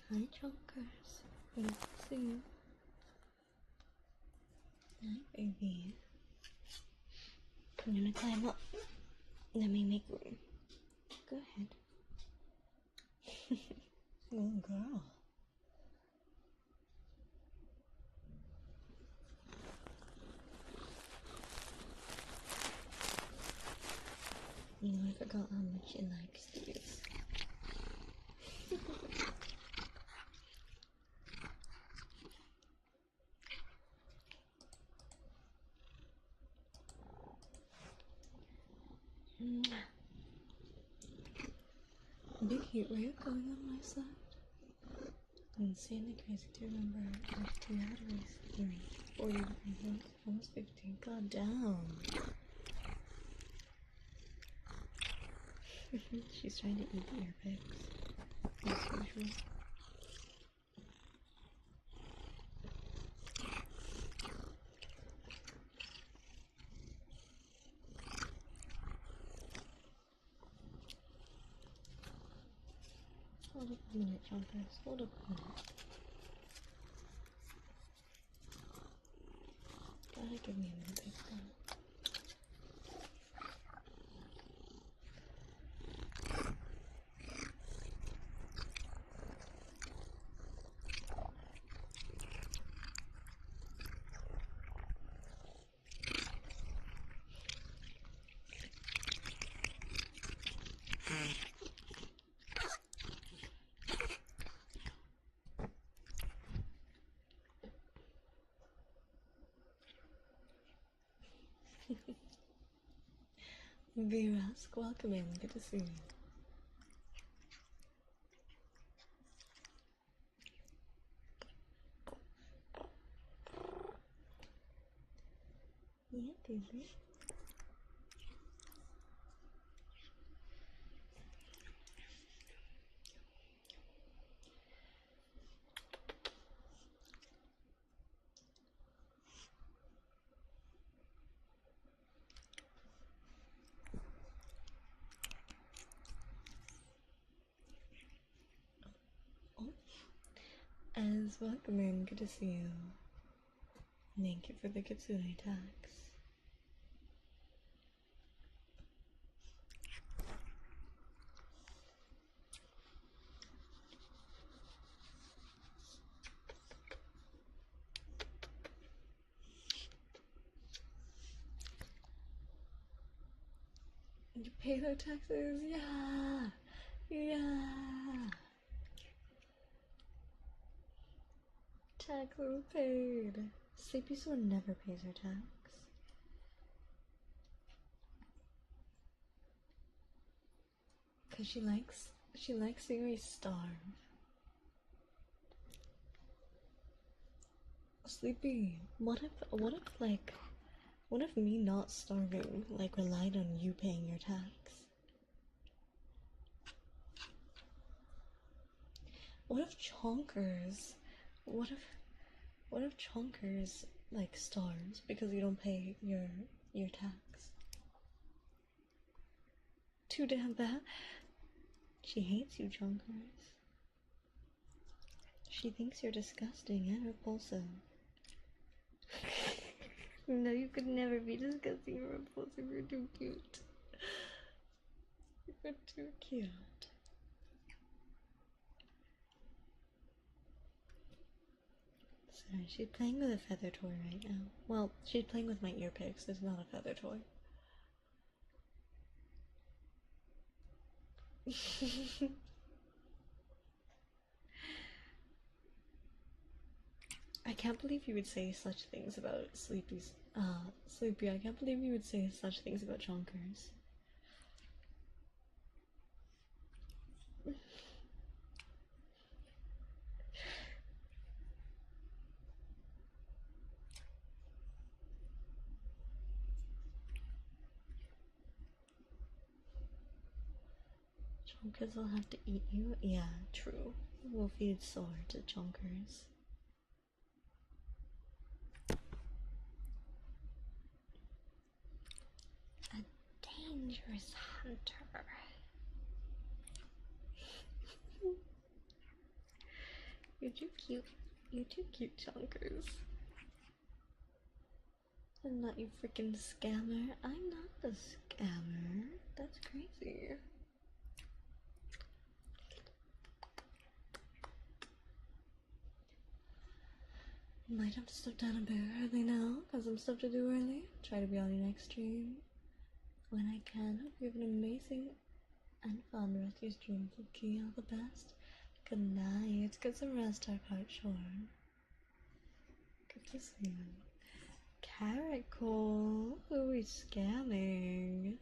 Hi, Chokers. Good to see you. Hi, baby. I'm gonna climb up. Let me make room. Go ahead. Oh, girl. You know, I forgot how much she likes these. Big heat wave going on my side. Insanely crazy to remember 15 batteries. 40 degrees, almost 50. God damn. She's trying to eat the ear pics, as usual. Hold up a minute, Jumpers. Hold up a minute. Gotta give me a minute, big girl. V-Rask, welcome in. Good to see you. Yeah, baby. As welcome in, good to see you. Thank you for the Kitsune tax. You pay their taxes? Yeah! Yeah! Taxes paid. Sleepy Sword never pays her tax. Cause she likes seeing me starve. Sleepy, what if me not starving, like, relied on you paying your tax? What if Chonkers, what if Chonkers, like, starves because you don't pay your tax? Too damn bad. She hates you, Chonkers. She thinks you're disgusting and repulsive. No, you could never be disgusting or repulsive. You're too cute. You're too cute. Sorry, she's playing with a feather toy right now. Well, she's playing with my ear picks. It's not a feather toy. I can't believe you would say such things about Sleepy. I can't believe you would say such things about Chonkers. Chonkers will have to eat you? Yeah, true. We'll feed sword to Chonkers. A dangerous hunter. You're too cute. You're too cute, Chonkers. I'm not you freaking scammer. I'm not the scammer. That's crazy. Might have to step down a bit early now, because I'm stuff to do early. Try to be on your next stream when I can. Hope you have an amazing and fun rest of your stream, Fluky. All the best. Good night. Get some rest, Dark Heart Shore. Good to see you. Carrot Cole. Who are we scamming?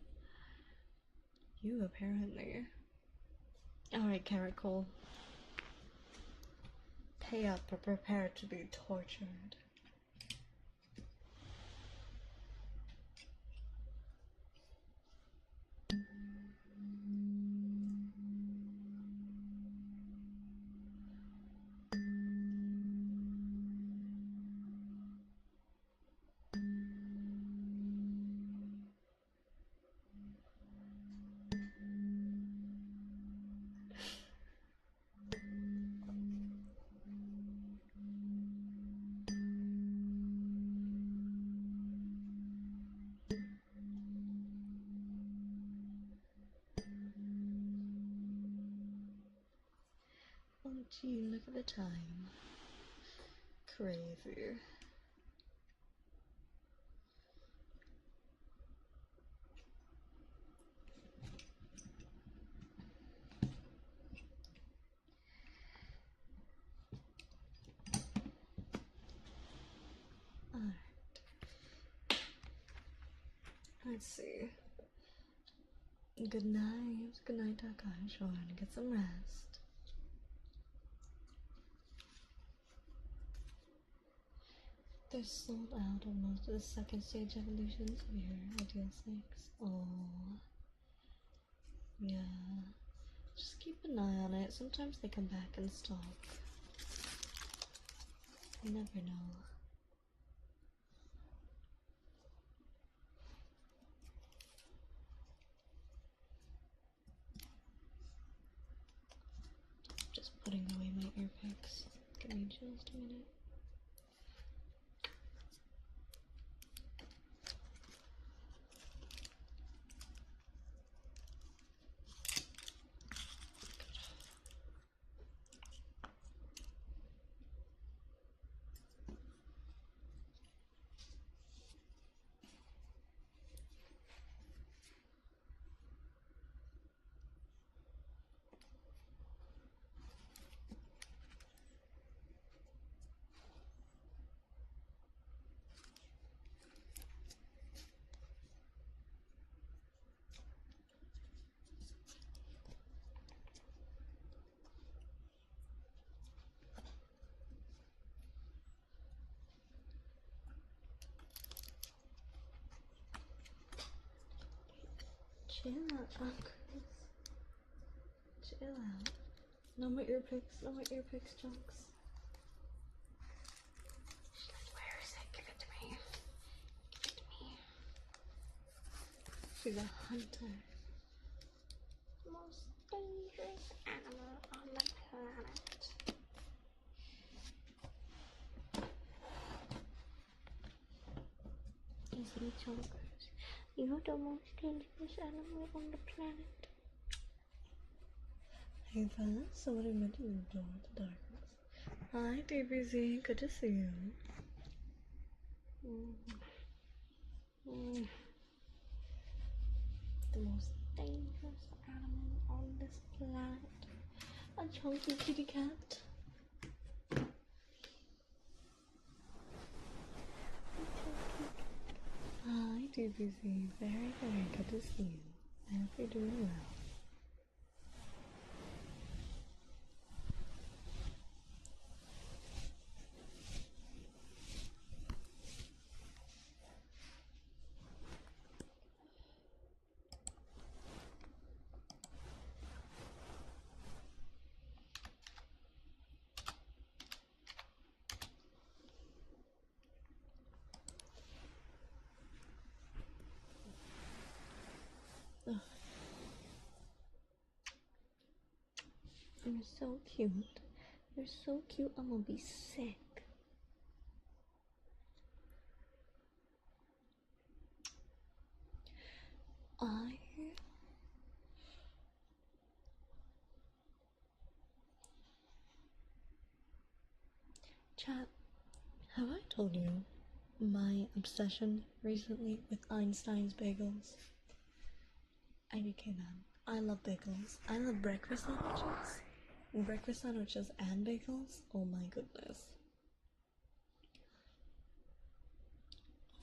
You, apparently. Alright, Carrot Cole. Pay up or prepare to be tortured. Oh gee, look at the time. Crazy. Alright. Let's see. Good night. Good night, Takashi. Get some rest. They're sold out on most of the second stage evolutions of your ideal snakes. Oh. Yeah. Just keep an eye on it. Sometimes they come back in stock. You never know. Just putting away my ear picks. Give me just a minute. Chill out, Chunks. Chill out. No more ear picks, Chunks. She's like, where is it? Give it to me. Give it to me. She's a hunter. Most dangerous animal on the planet. Isn't it, Chunkers? You're the most dangerous animal on the planet. Hey fellas, somebody meant to ignore the darkness. Hi DBZ, good to see you. The most dangerous animal on this planet. A chunky kitty cat. Hi DBZ, very good to see you. I hope you're doing well. Ugh. You're so cute. You're so cute, I'm gonna be sick. Chat, have I told you my obsession recently with Einstein's bagels? I became them. I love bagels. I love breakfast sandwiches. Breakfast sandwiches and bagels. Oh my goodness.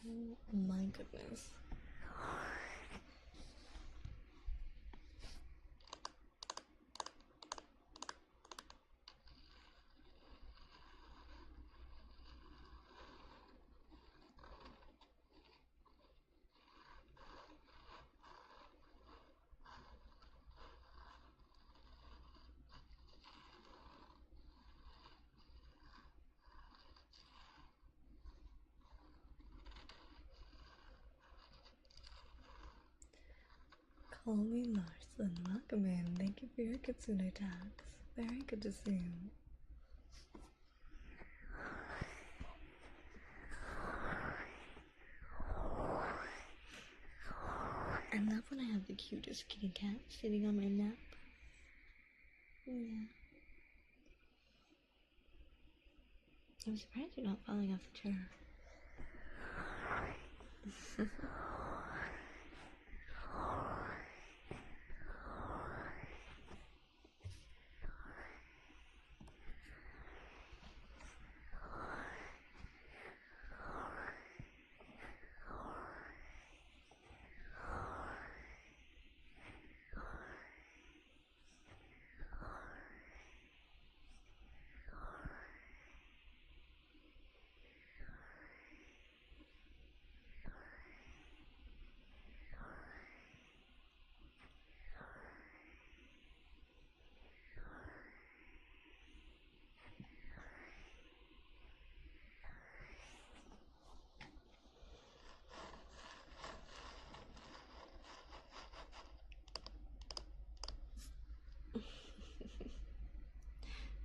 Oh my goodness. Call me Larson. Welcome in. Thank you for your Kitsune tags. Very good to see you. I love when I have the cutest kitty cat sitting on my lap. Yeah. I'm surprised you're not falling off the chair.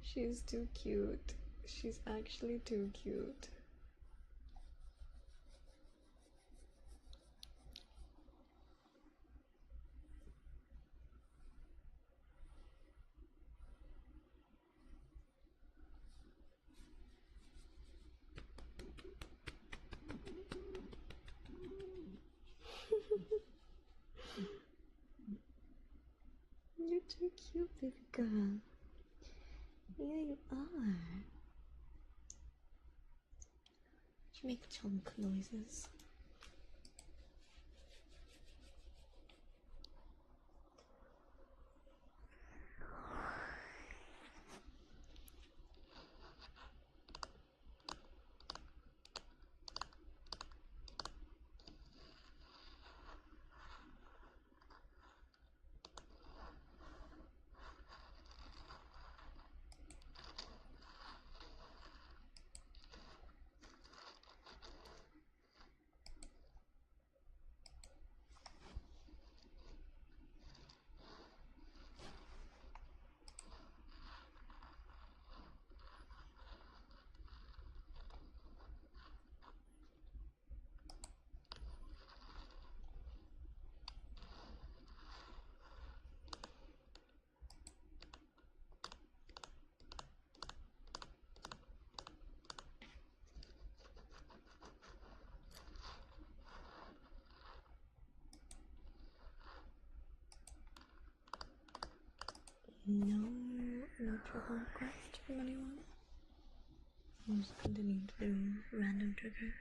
She's too cute. She's actually too cute. You're too cute, baby girl. Yeah, you are. You make chunk noises. no trigger request from anyone. I'm just continuing to do random triggers.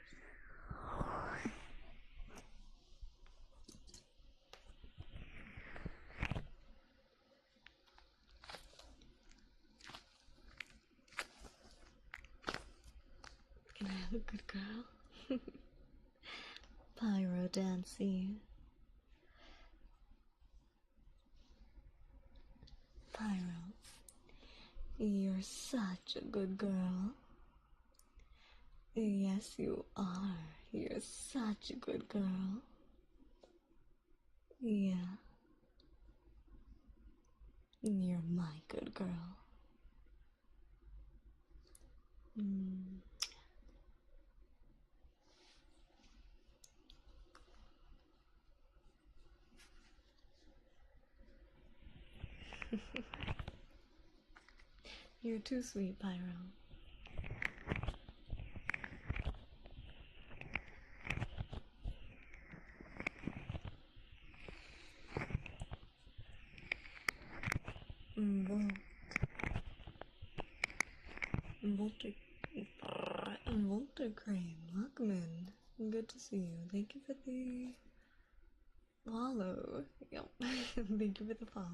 Can I have a good girl? Pyro dancing. Pyro, you're such a good girl. Yes, you are. You're such a good girl. Yeah. You're my good girl. You're too sweet, Pyro. Volta Crane, welcome in. Good to see you. Thank you for the follow. Yep. Thank you for the follow.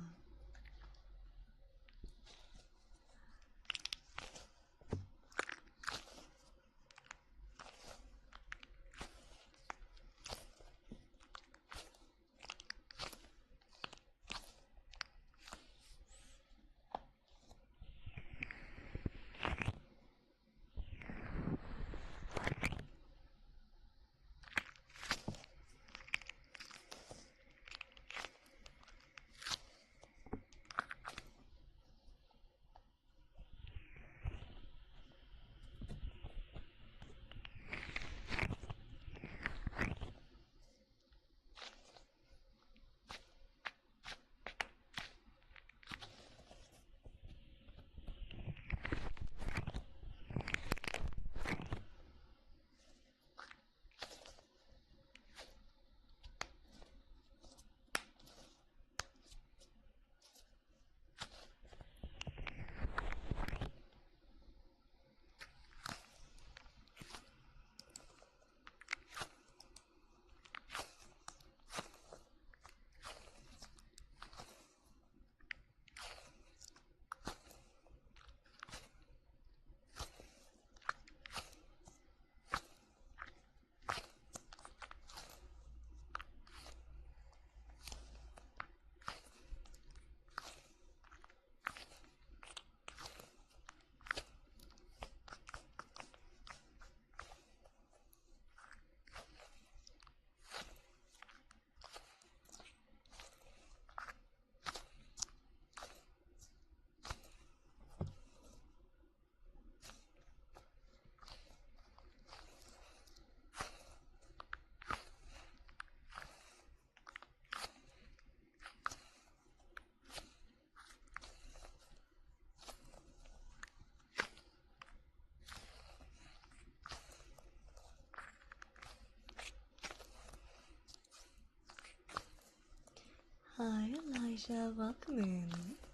Hi, Elijah. Welcome in.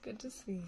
Good to see you.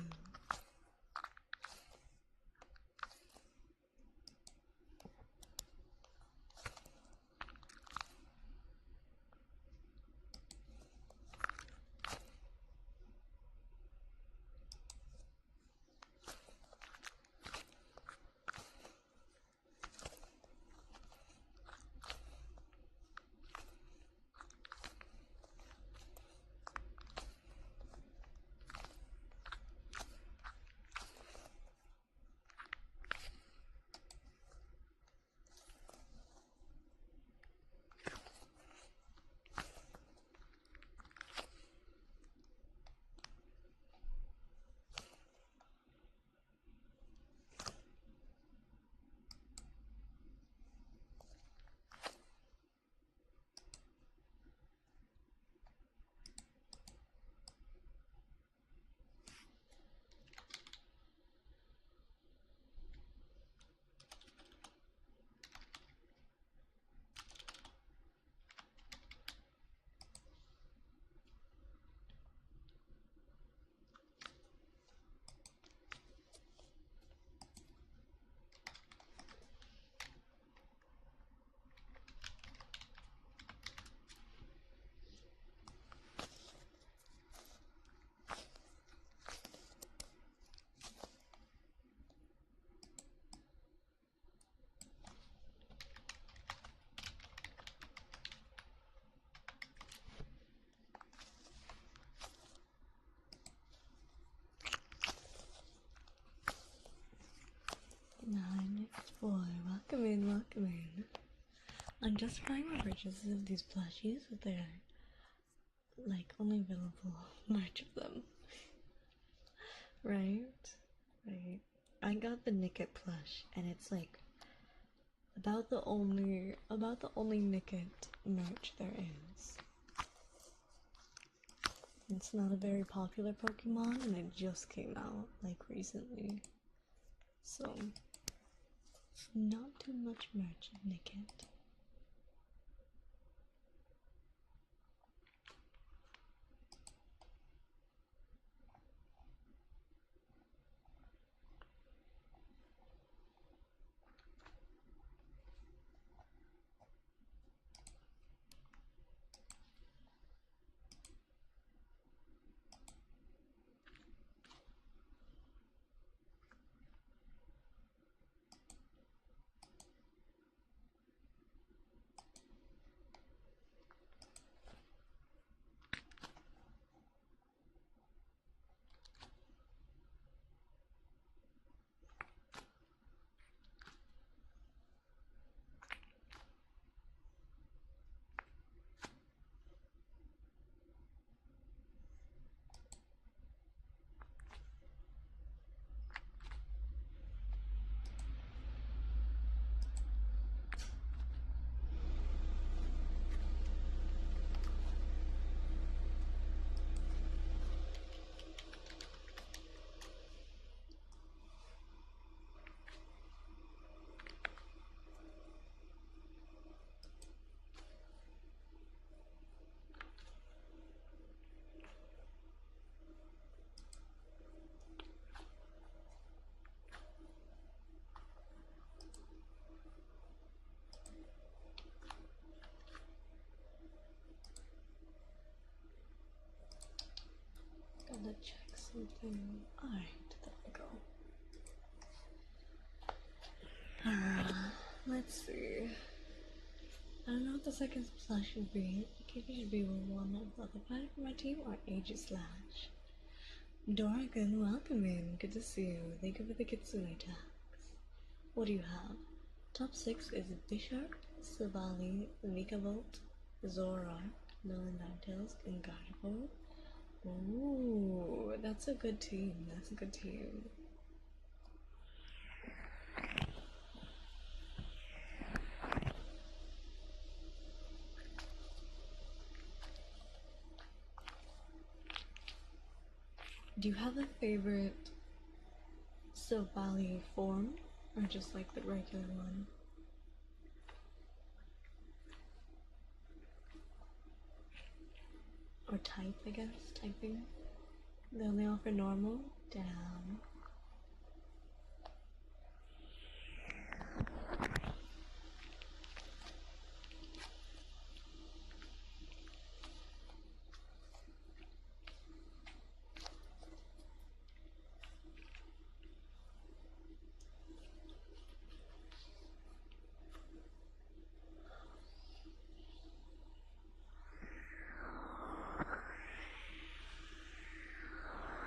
964. Welcome in, welcome in. I'm justifying my purchases of these plushies with their, like, only available merch of them. Right? Right. I got the Nickit plush, and it's like about the only Nickit merch there is. It's not a very popular Pokemon, and it just came out like recently, so not too much merch of Nickit. Gotta check something. Alright, there we go. Let's see. I don't know what the second splash should be. I think it should be one of the other fighter from my team or Aegis Slash. Dorgan, welcome in. Good to see you. Thank you for the Kitsune attacks. What do you have? Top 6 is Bisharp, Silvally, Vikavolt, Zoroark, Nolan Ninetales, and Gardevoir. Ooh, that's a good team. That's a good team. Do you have a favorite Silvally form, or just like the regular one? Or type, I guess, typing. They only offer normal? Damn.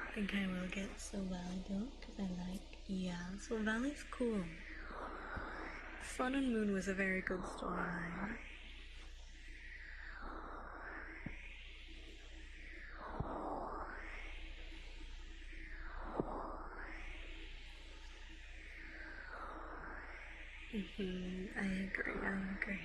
I think I will get Silvally though, because I like, yeah, Silvally's cool. Sun and Moon was a very good storyline. I agree, I agree.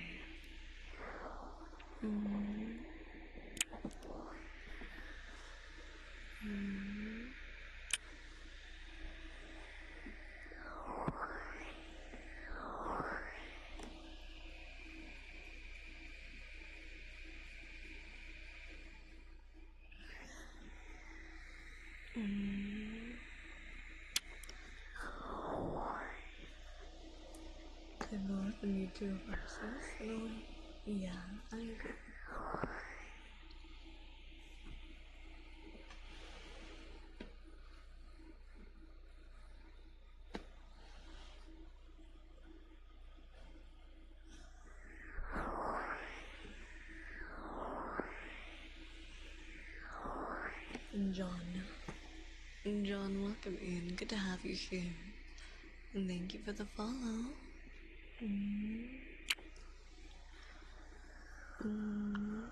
I go with the Mewtwo versus no, yeah, I agree. John, welcome in. Good to have you here. And thank you for the follow. Mm. Mm.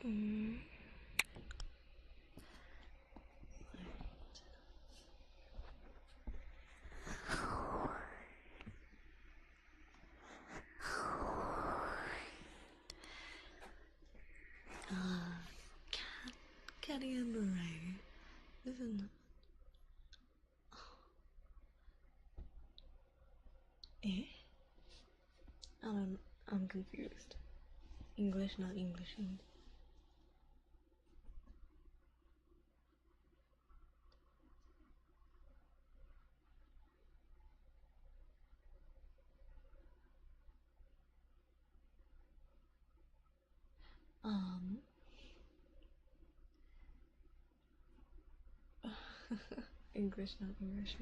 Mm. Caddy and Ray. Isn't eh? I'm confused. English, not English. Um. English, not English.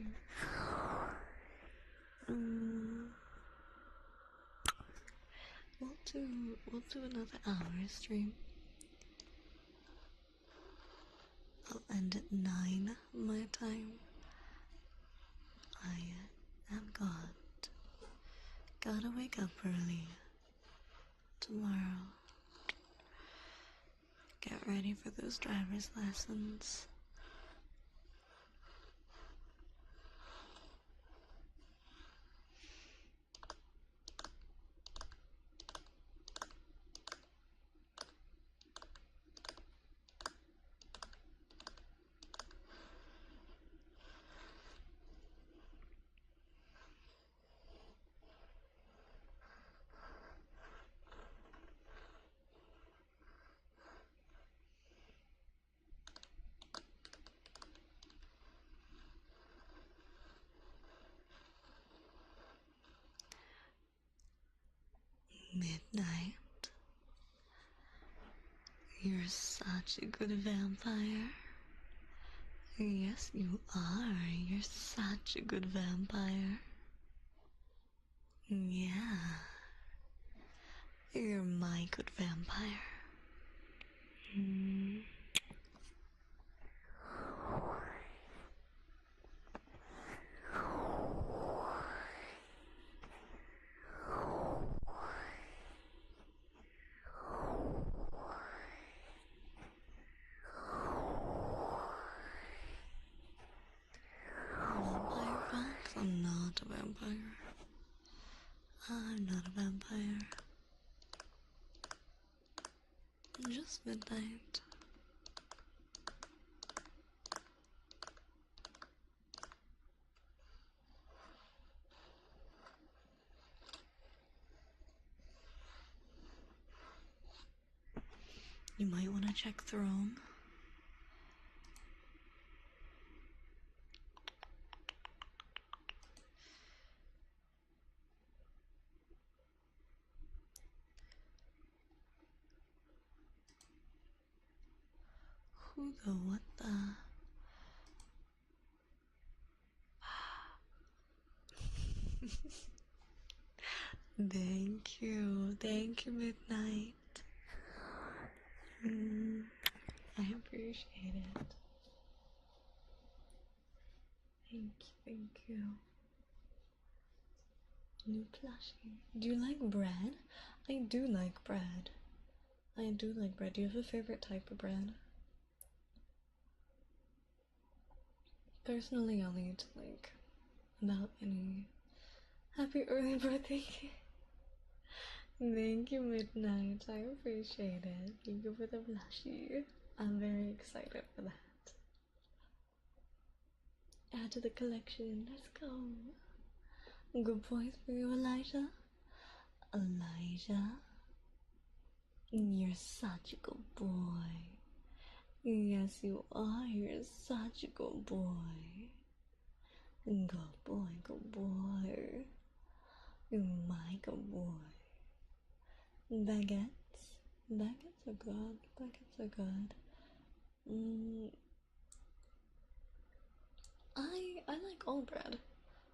Um, we'll do another hour stream. I'll end at 9 my time. I am God. Gotta wake up early tomorrow. Get ready for those driver's lessons. Midnight. You're such a good vampire. Yes, you are. You're such a good vampire. Yeah. You're my good vampire. Mm. Vampire Fox? I'm not a vampire. I'm not a vampire. I'm just midnight. You might want to check Throne. Who the what the? Thank you, Midnight. I appreciate it. Thank you. New plushie. Do you like bread? I do like bread. I do like bread. Do you have a favorite type of bread? Personally, I'll eat like about any. Happy early birthday. Thank you, Midnight. I appreciate it. Thank you for the blushie. I'm very excited for that. Add to the collection. Let's go. Good boys for you, Elijah. Elijah. You're such a good boy. Yes, you are. You're such a good boy. Good boy, good boy. You're my good boy. Baguettes. Baguettes are good. Baguettes are good. I like all bread.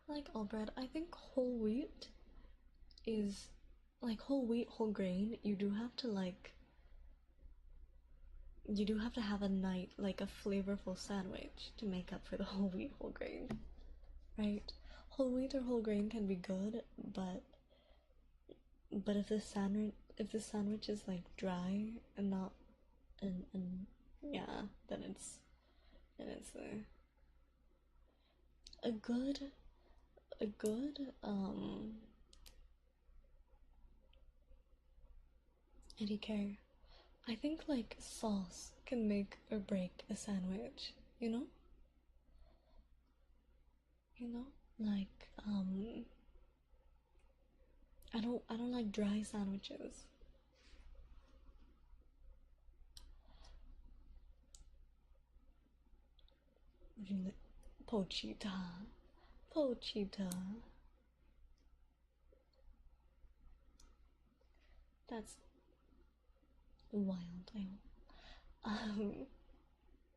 I like all bread. I think whole wheat is like whole wheat, whole grain. You do have to have a night, like a flavorful sandwich to make up for the whole wheat, whole grain. Right? Whole wheat or whole grain can be good, but if the sandwich is like dry and not and yeah, then it's a good I do care. I think like sauce can make or break a sandwich, you know? Like I don't like dry sandwiches. Pochita. Pochita. That's wild.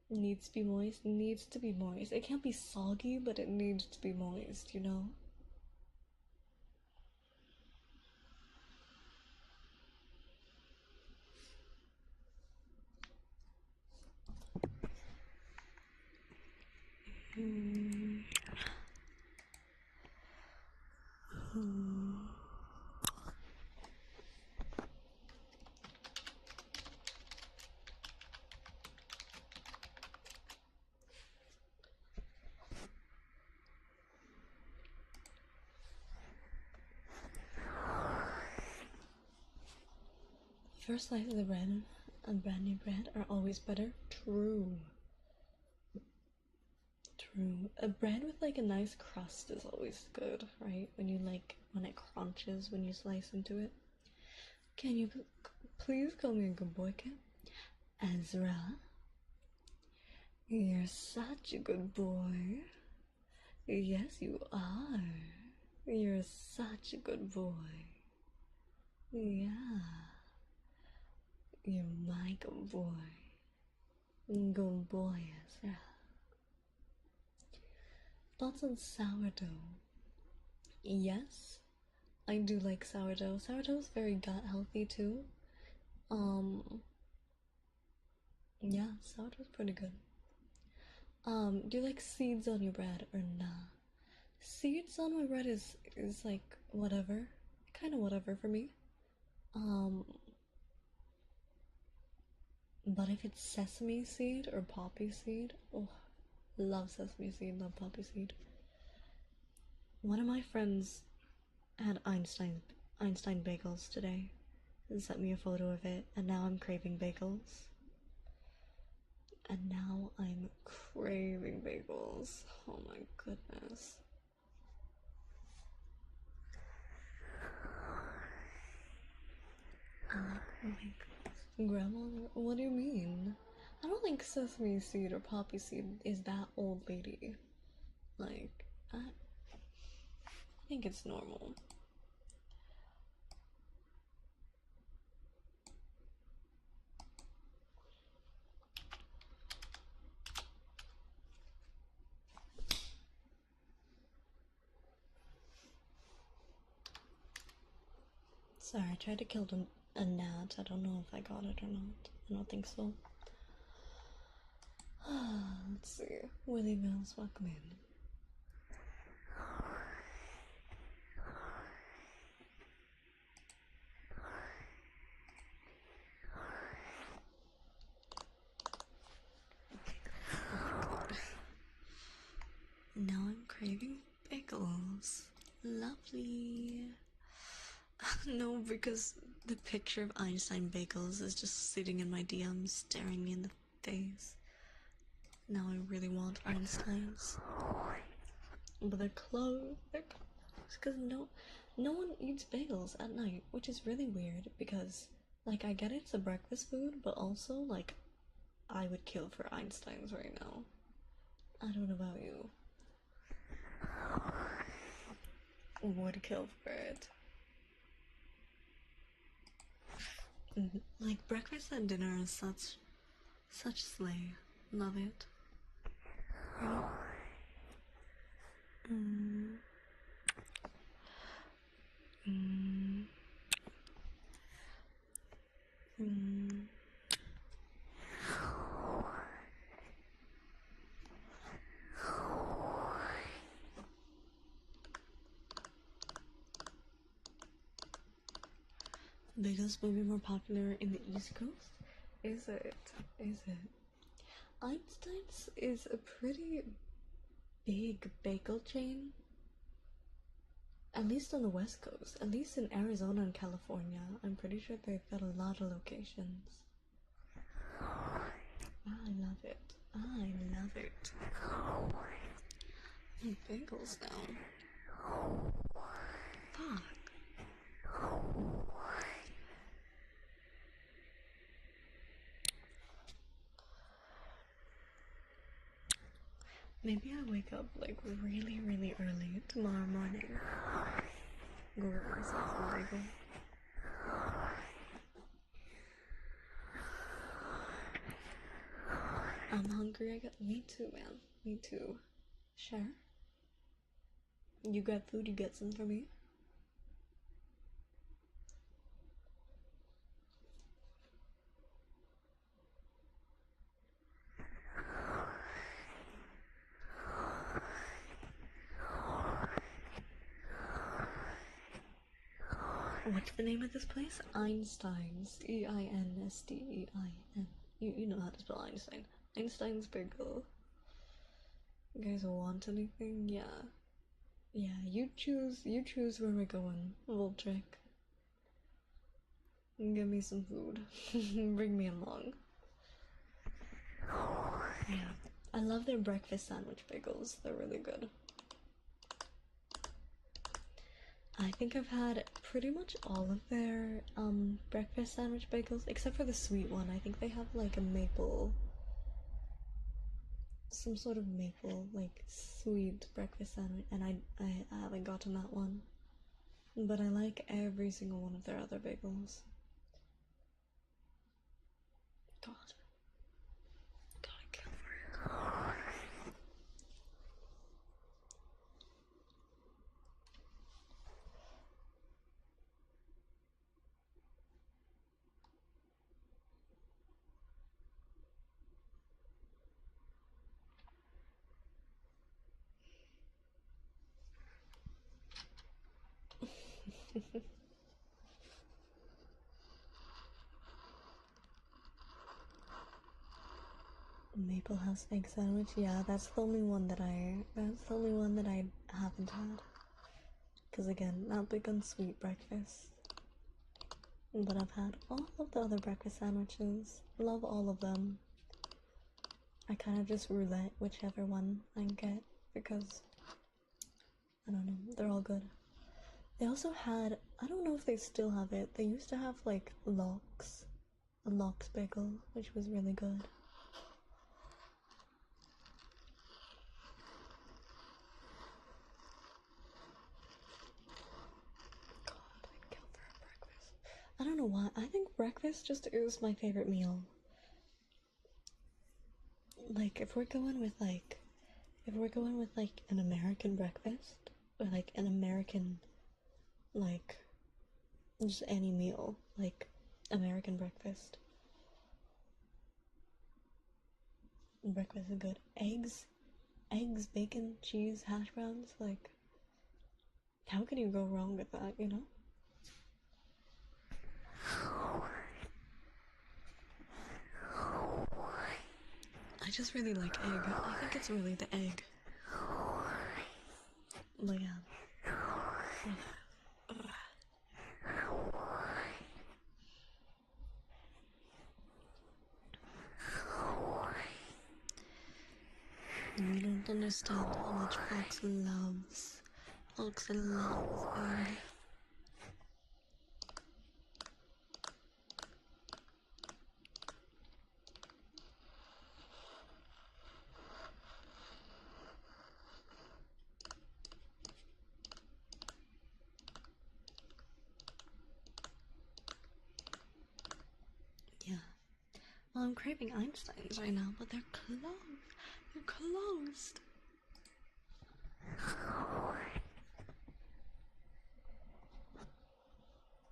Needs to be moist. Needs to be moist. It can't be soggy, but it needs to be moist, you know? First slice of the bread and brand new bread are always better. True. True. A bread with like a nice crust is always good, right? When it crunches when you slice into it. Can you please call me a good boy, Kim? Ezra? You're such a good boy. Yes, you are. You're such a good boy. Yeah, you're my good boy. Good boy, Ezra. Thoughts on sourdough? Yes, I do like sourdough. Sourdough's very gut healthy too. Um, yeah, sourdough's pretty good. Do you like seeds on your bread or nah? Seeds on my bread is like whatever, kind of whatever for me. Um, but if it's sesame seed or poppy seed, oh, love sesame seed, love poppy seed. One of my friends had Einstein bagels today and sent me a photo of it, and now I'm craving bagels. And now I'm craving bagels. Oh my goodness. I like bagels. Grandma, what do you mean? I don't think sesame seed or poppy seed is that old lady. Like, I think it's normal. Sorry, I tried to kill a gnat. I don't know if I got it or not. I don't think so. Let's see. Willie Mills, welcome in. Now I'm craving bagels. Lovely. No, because the picture of Einstein bagels is just sitting in my DMs, staring me in the face. Now I really want Einsteins. But they're closed. They're closed because no one eats bagels at night, which is really weird because, like, I get it's a breakfast food, but also, like, I would kill for Einsteins right now. I don't know about you. Would kill for it. Like, breakfast and dinner is such slay. Love it. You know? Bagels may be more popular in the East Coast? Is it? Is it? Einstein's is a pretty big bagel chain. At least on the West Coast. At least in Arizona and California. I'm pretty sure they've got a lot of locations. I love it. I love it. I need bagels now. Fuck. Maybe I wake up like really, really early tomorrow morning. Go get myself a bagel. I'm hungry. I got me too, man. Me too. Sure. You got food, you get some for me? What's the name of this place? Einstein's. Einstein. You know how to spell Einstein. Einstein's Bagel. You guys want anything? Yeah. Yeah, you choose where we're going, Voltrick. Give me some food. Bring me along. Yeah. I love their breakfast sandwich bagels. They're really good. I think I've had pretty much all of their breakfast sandwich bagels, except for the sweet one. I think they have like a maple, some sort of maple, like sweet breakfast sandwich, and I haven't gotten that one. but I like every single one of their other bagels. God. Gotta kill for it. Maple House egg sandwich, yeah, that's the only one that I haven't had. Cause again, not big on sweet breakfast. But I've had all of the other breakfast sandwiches. Love all of them. I kind of just roulette whichever one I get because I don't know, they're all good. They also had, I don't know if they still have it, they used to have like a lox bagel, which was really good. God, I'd kill for a breakfast. I don't know why, I think breakfast just is my favorite meal. Like, if we're going with like an American breakfast, or like an American, like, just any meal, like American breakfast. Breakfast is good. Eggs, bacon, cheese, hash browns, like, how can you go wrong with that, you know? I just really like egg. I think it's really the egg. But yeah. You don't understand how much Fox loves egg. Yeah. Well, I'm craving Einstein's right now, but they're closed. They're closed.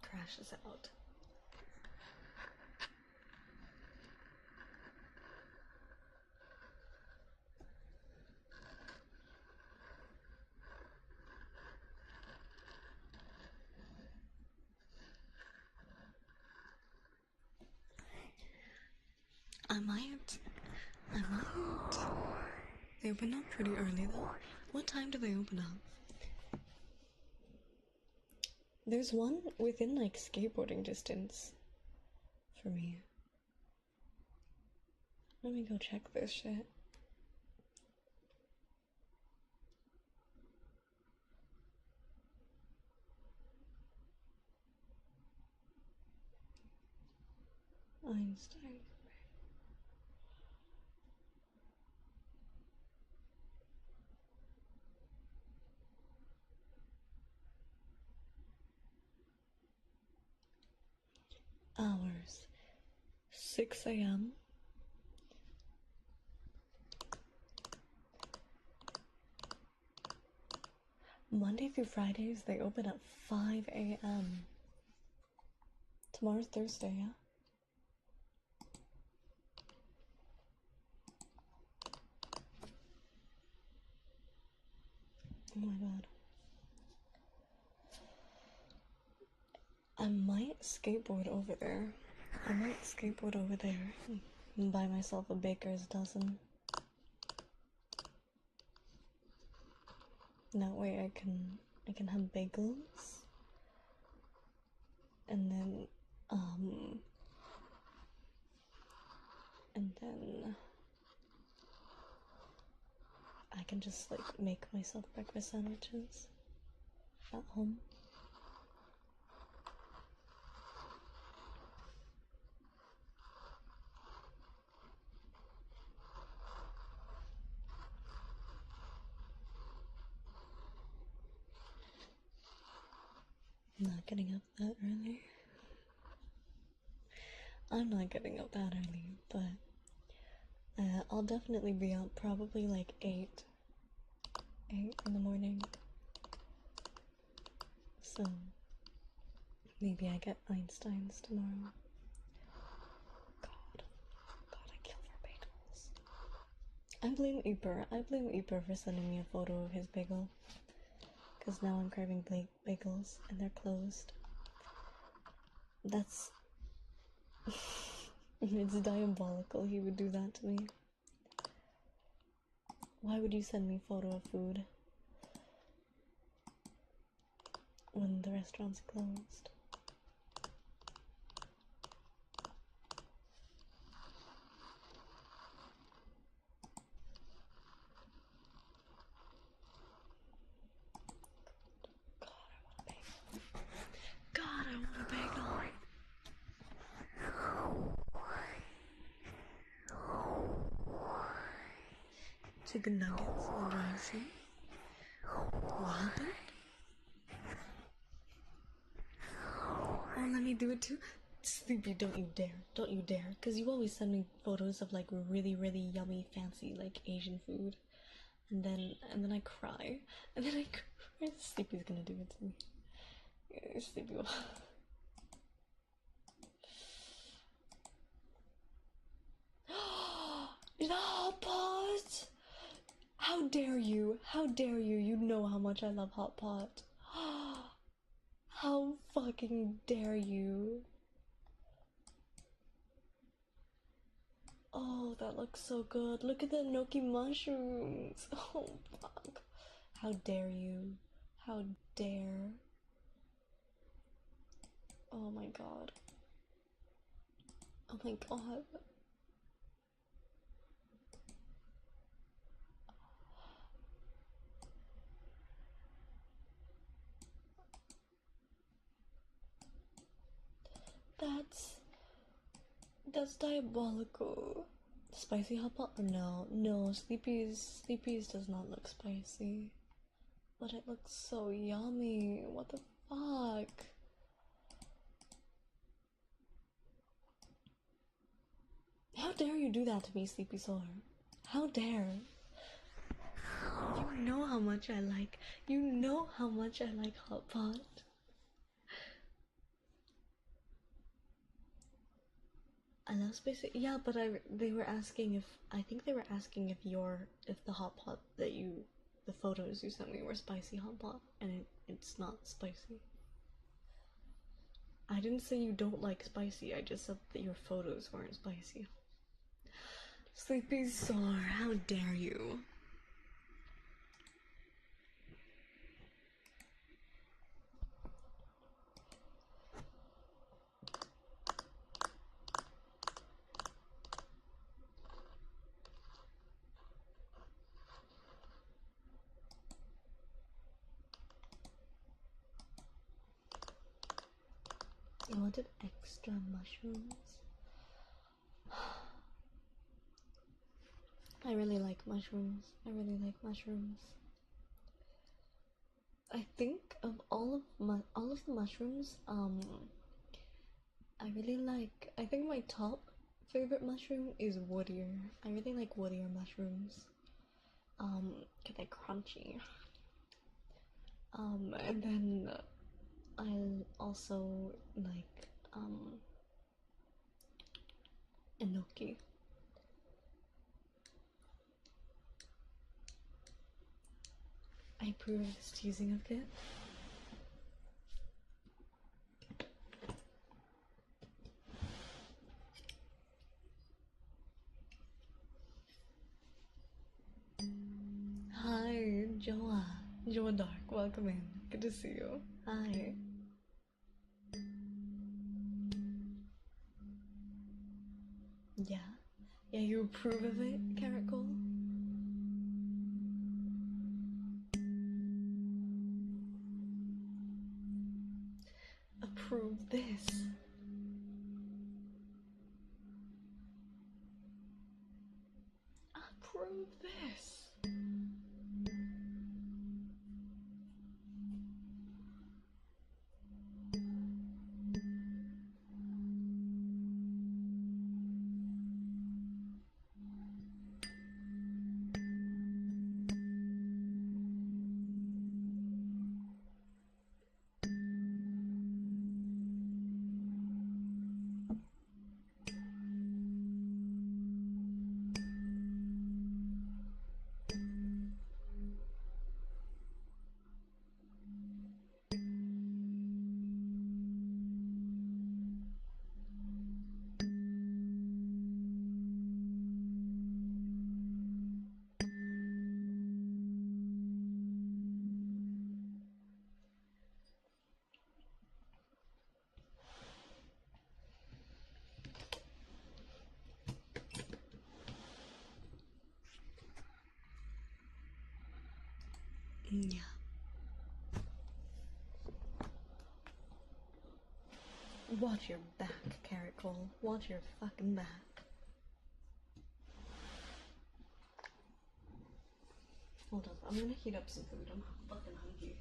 Crashes out. I might. They open up pretty early though. What time do they open up? There's one within like skateboarding distance for me. Let me go check this shit. Einstein. Hours. 6 a.m. Monday through Fridays, they open at 5 a.m. Tomorrow's Thursday, yeah? Oh my god. I might skateboard over there. And buy myself a baker's dozen. That way I can have bagels. And then I can just like make myself breakfast sandwiches at home. not getting up that early. I'm not getting up that early, but I'll definitely be up probably like 8 in the morning. So maybe I get Einstein's tomorrow. God, I kill for bagels. I blame Uber for sending me a photo of his bagel. Because now I'm craving bagels and they're closed. That's... It's diabolical he would do that to me. Why would you send me a photo of food when the restaurant's closed? God, I want a bagel. Chicken nuggets and rice. What happened? Oh, let me do it too. Sleepy, don't you dare. Don't you dare. Because you always send me photos of like really, really yummy, fancy, like Asian food. And then I cry. And then I cry. Sleepy's gonna do it to me. Sleepy. No, pause! How dare you? How dare you? You know how much I love hot pot. How fucking dare you? Oh, that looks so good. Look at the gnocchi mushrooms. Oh, fuck. How dare you? How dare? Oh my god. Oh my god. That's diabolical. Spicy hot pot? No, no, Sleepy's does not look spicy. But it looks so yummy. What the fuck? How dare you do that to me, Sleepy Solar? How dare? You know how much I like. You know how much I like hot pot. I love spicy. Yeah, but they were asking if I think they were asking if the hot pot that the photos you sent me were spicy hot pot, and it's not spicy. I didn't say you don't like spicy. I just said that your photos weren't spicy. Sleepy Solar, how dare you? I wanted extra mushrooms. I really like mushrooms. I really like mushrooms. I think of all of the mushrooms, I really like. I think my top favorite mushroom is woodier. I really like woodier mushrooms. Cause they're crunchy. And then I also like enoki. I approve of this teasing of Kit. Hi, Joa Dark, welcome in. Good to see you. Hi. Yeah? Yeah, you approve of it, Carrot Gold? Approve this. Approve this. Yeah. Watch your back, Carrot Cole. Watch your fucking back. Hold up, I'm gonna heat up some food. I'm fucking hungry.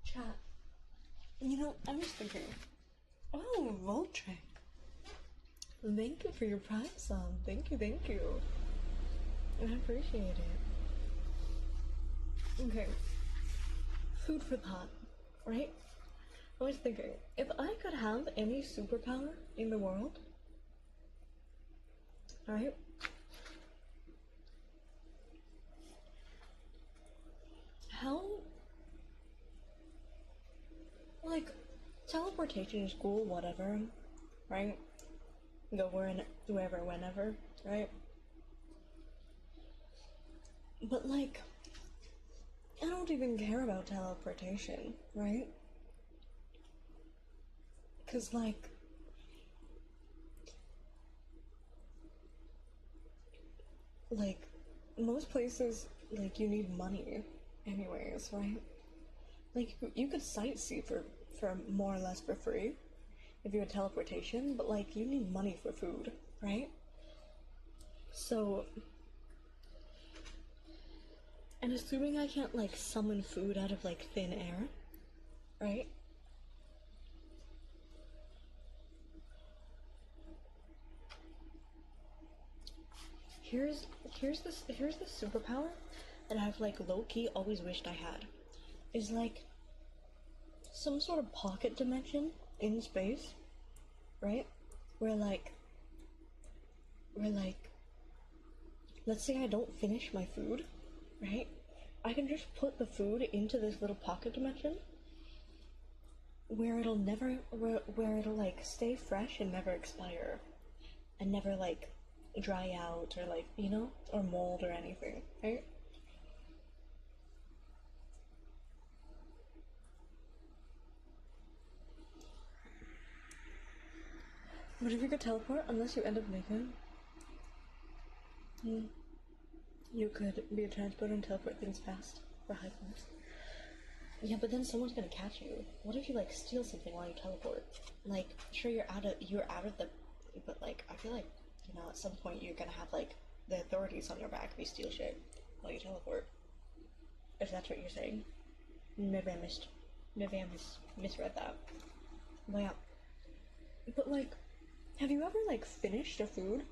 Chat. You know, I was thinking, oh, Voltric. Thank you for your Prime sub. Thank you, thank you. I appreciate it. Okay. Food for thought, right? I was thinking, if I could have any superpower in the world, right? How, like, teleportation is cool, whatever, right? Go wherever, whenever, right? But, like, I don't even care about teleportation, right? Cause, like, most places, like, you need money anyways, right? Like, you could sightsee for more or less for free if you had teleportation, but, like, you need money for food, right? So, and assuming I can't, like, summon food out of, like, thin air, right? Here's the superpower that I've, like, low-key always wished I had. Is, like, some sort of pocket dimension in space, right? Where, like, let's say I don't finish my food, right? I can just put the food into this little pocket dimension where it'll never, where it'll, like, stay fresh and never expire. And never, like, dry out or, like, you know, or mold or anything, right? But if you could teleport, unless you end up naked, you could be a transporter and teleport things fast for high points. Yeah, but then someone's gonna catch you. What if you, like, steal something while you teleport? Like, sure, you're out of the, but, like, I feel like, you know, at some point you're gonna have, like, the authorities on your back if you steal shit while you teleport. If that's what you're saying. Maybe I misread that. But yeah. But, like, have you ever, like, finished a food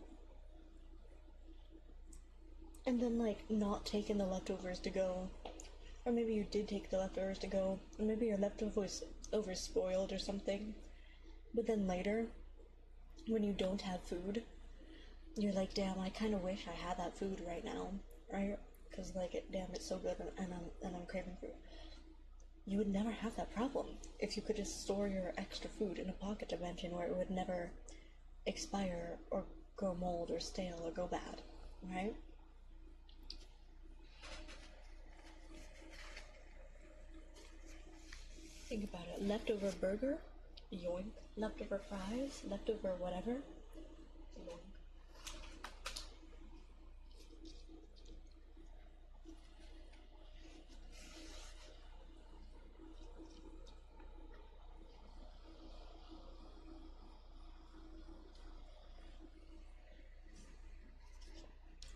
and then, like, not taken the leftovers to go Or maybe you did take the leftovers to go, or maybe your leftover was over spoiled or something. But then later, when you don't have food, you're like, damn, I kind of wish I had that food right now, right? Because like, damn, it's so good, and I'm craving food. You would never have that problem if you could just store your extra food in a pocket dimension where it would never expire or go mold or stale or go bad, right? Think about it. Leftover burger, yoink. Leftover fries, leftover whatever, yoink.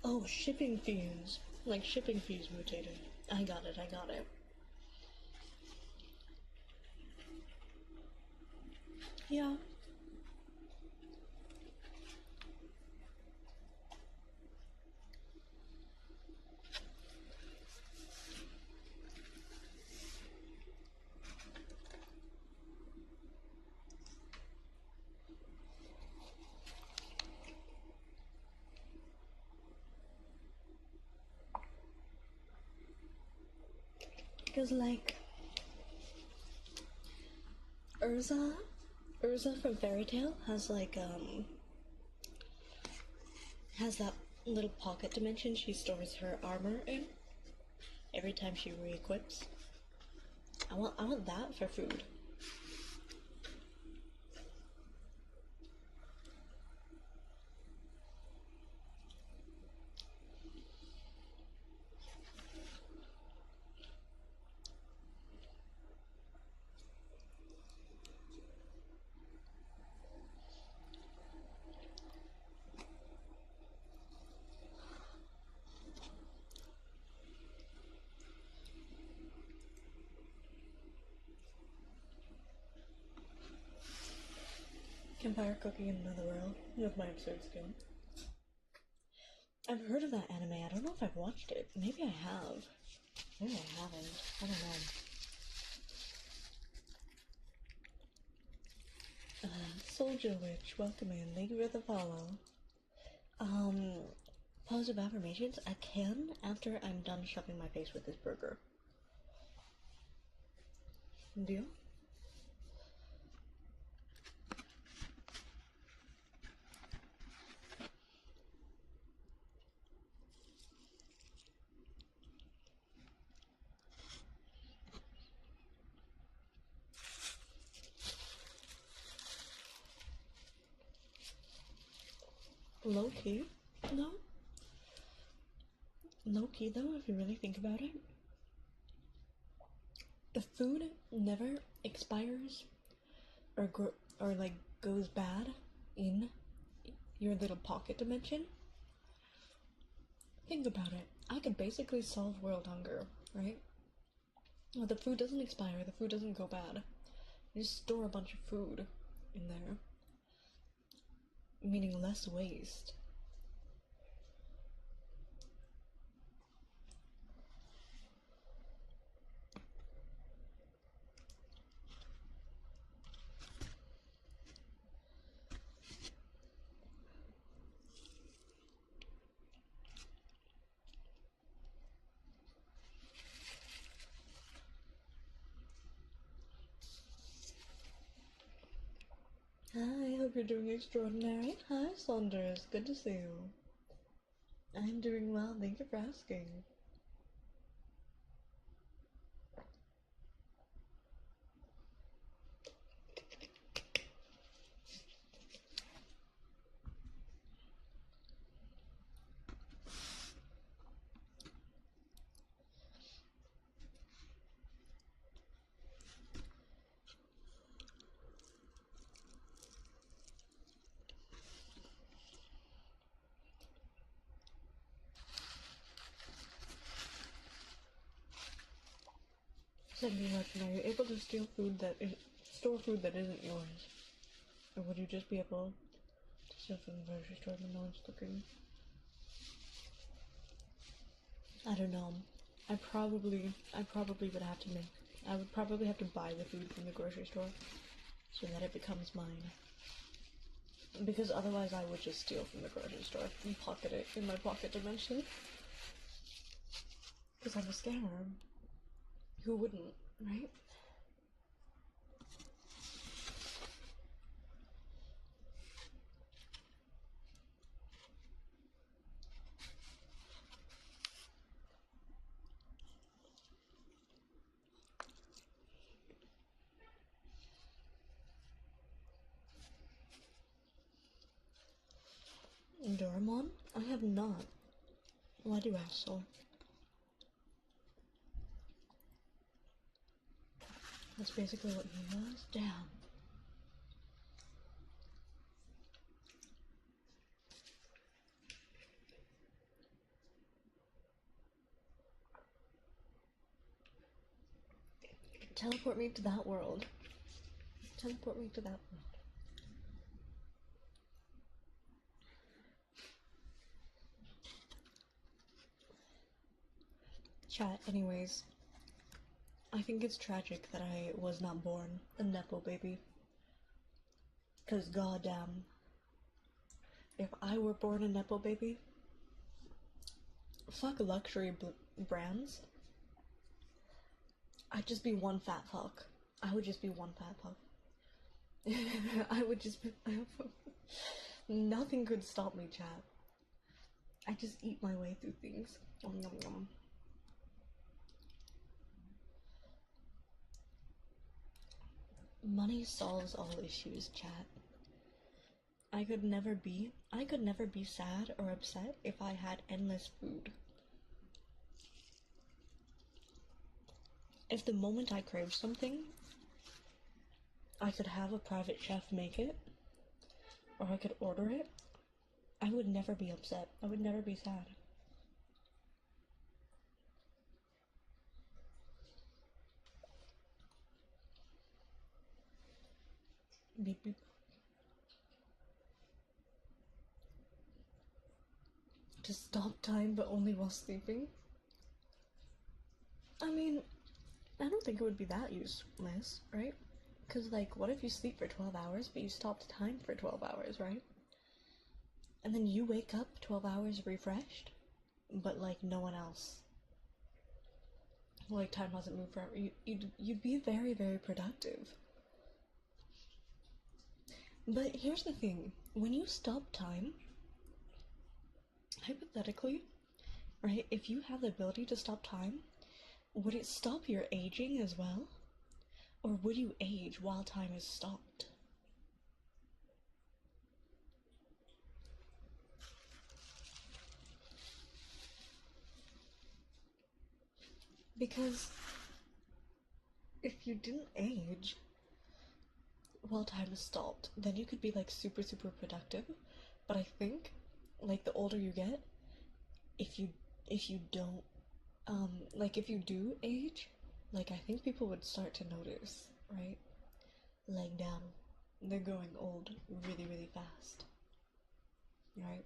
Oh, shipping fees. Like, shipping fees mutated. I got it, I got it. Yeah. Because, like, Urza from Fairy Tail has, like, has that little pocket dimension she stores her armor in every time she re-equips. I want that for food. Campfire cooking in another world with my absurd skin. I've heard of that anime. I don't know if I've watched it. Maybe I have. Maybe I haven't. I don't know. Soldier Witch, welcome in. Thank you for the follow. Positive affirmations. I can after I'm done shoving my face with this burger. Deal? Low key? No. Low key though, if you really think about it, the food never expires or like goes bad in your little pocket dimension. Think about it. I could basically solve world hunger, right? Well, the food doesn't expire, the food doesn't go bad. You just store a bunch of food in there, meaning less waste. Hi, hope you're doing extraordinary. Hi, Saunders. Good to see you. I'm doing well. Thank you for asking. Send me question, are you able to store food that isn't yours? Or would you just be able to steal from the grocery store when no one's looking? I don't know. I probably would have to make, I would probably have to buy the food from the grocery store so that it becomes mine. Because otherwise I would just steal from the grocery store and pocket it in my pocket dimension. Because I'm a scammer. Who wouldn't, right? Doraemon? I have not. Why do you ask so? That's basically what he was? Damn. Teleport me to that world. Teleport me to that world. Chat, anyways. I think it's tragic that I was not born a Nepo baby. Cause goddamn, if I were born a Nepo baby, fuck luxury brands. I'd just be one fat fuck. I would just be one fat fuck. I would just be... Nothing could stop me, chat. I just eat my way through things. Yum, yum, yum. Money solves all issues, chat. I could never be sad or upset if I had endless food. If the moment I crave something, I could have a private chef make it, or I could order it, I would never be upset. I would never be sad. Beep beep. To stop time but only while sleeping? I mean, I don't think it would be that useless, right? Because, like, what if you sleep for 12 hours but you stopped time for 12 hours, right? And then you wake up 12 hours refreshed, but, like, no one else. Like, time hasn't moved forever. You'd be very, very productive. But here's the thing. When you stop time, hypothetically, right, if you have the ability to stop time, would it stop your aging as well? Or would you age while time is stopped? Because if you didn't age while time is stopped, then you could be like super, super productive. But I think, like, the older you get, if you don't, like, if you do age, like, I think people would start to notice, right? Like, damn, they're growing old really, really fast, right?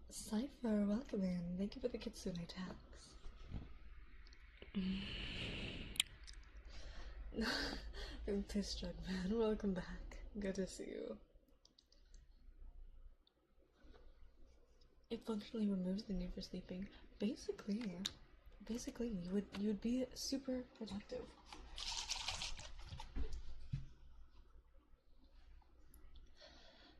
Cypher, welcome in. Thank you for the Kitsune tags. Piss jug man, welcome back. Good to see you. It functionally removes the need for sleeping. Basically, you'd be super productive.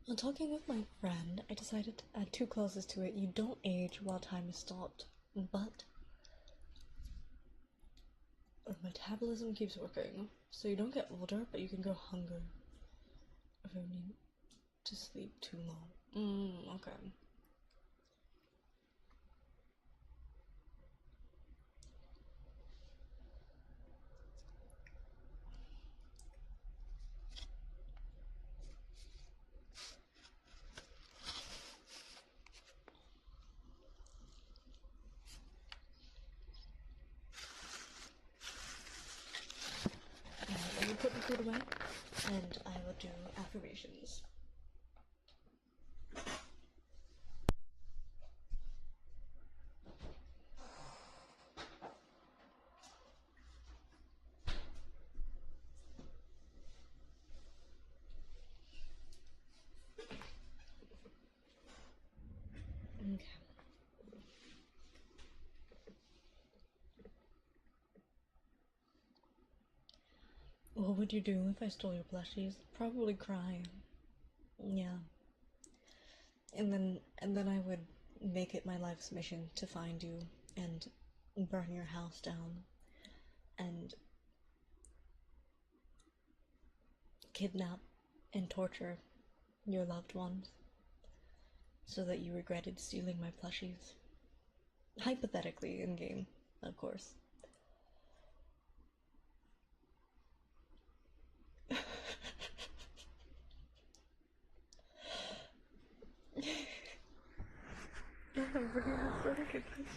While talking with my friend, I decided to add two clauses to it. You don't age while time is stopped, but metabolism keeps working. So you don't get older, but you can go hungry if you need to sleep too long. Okay. Let me put food away, and I will do affirmations. Okay. What would you do if I stole your plushies? Probably cry. Yeah. And then I would make it my life's mission to find you and burn your house down and kidnap and torture your loved ones so that you regretted stealing my plushies. Hypothetically, in game, of course. Yeah, I'm pretty athletic at this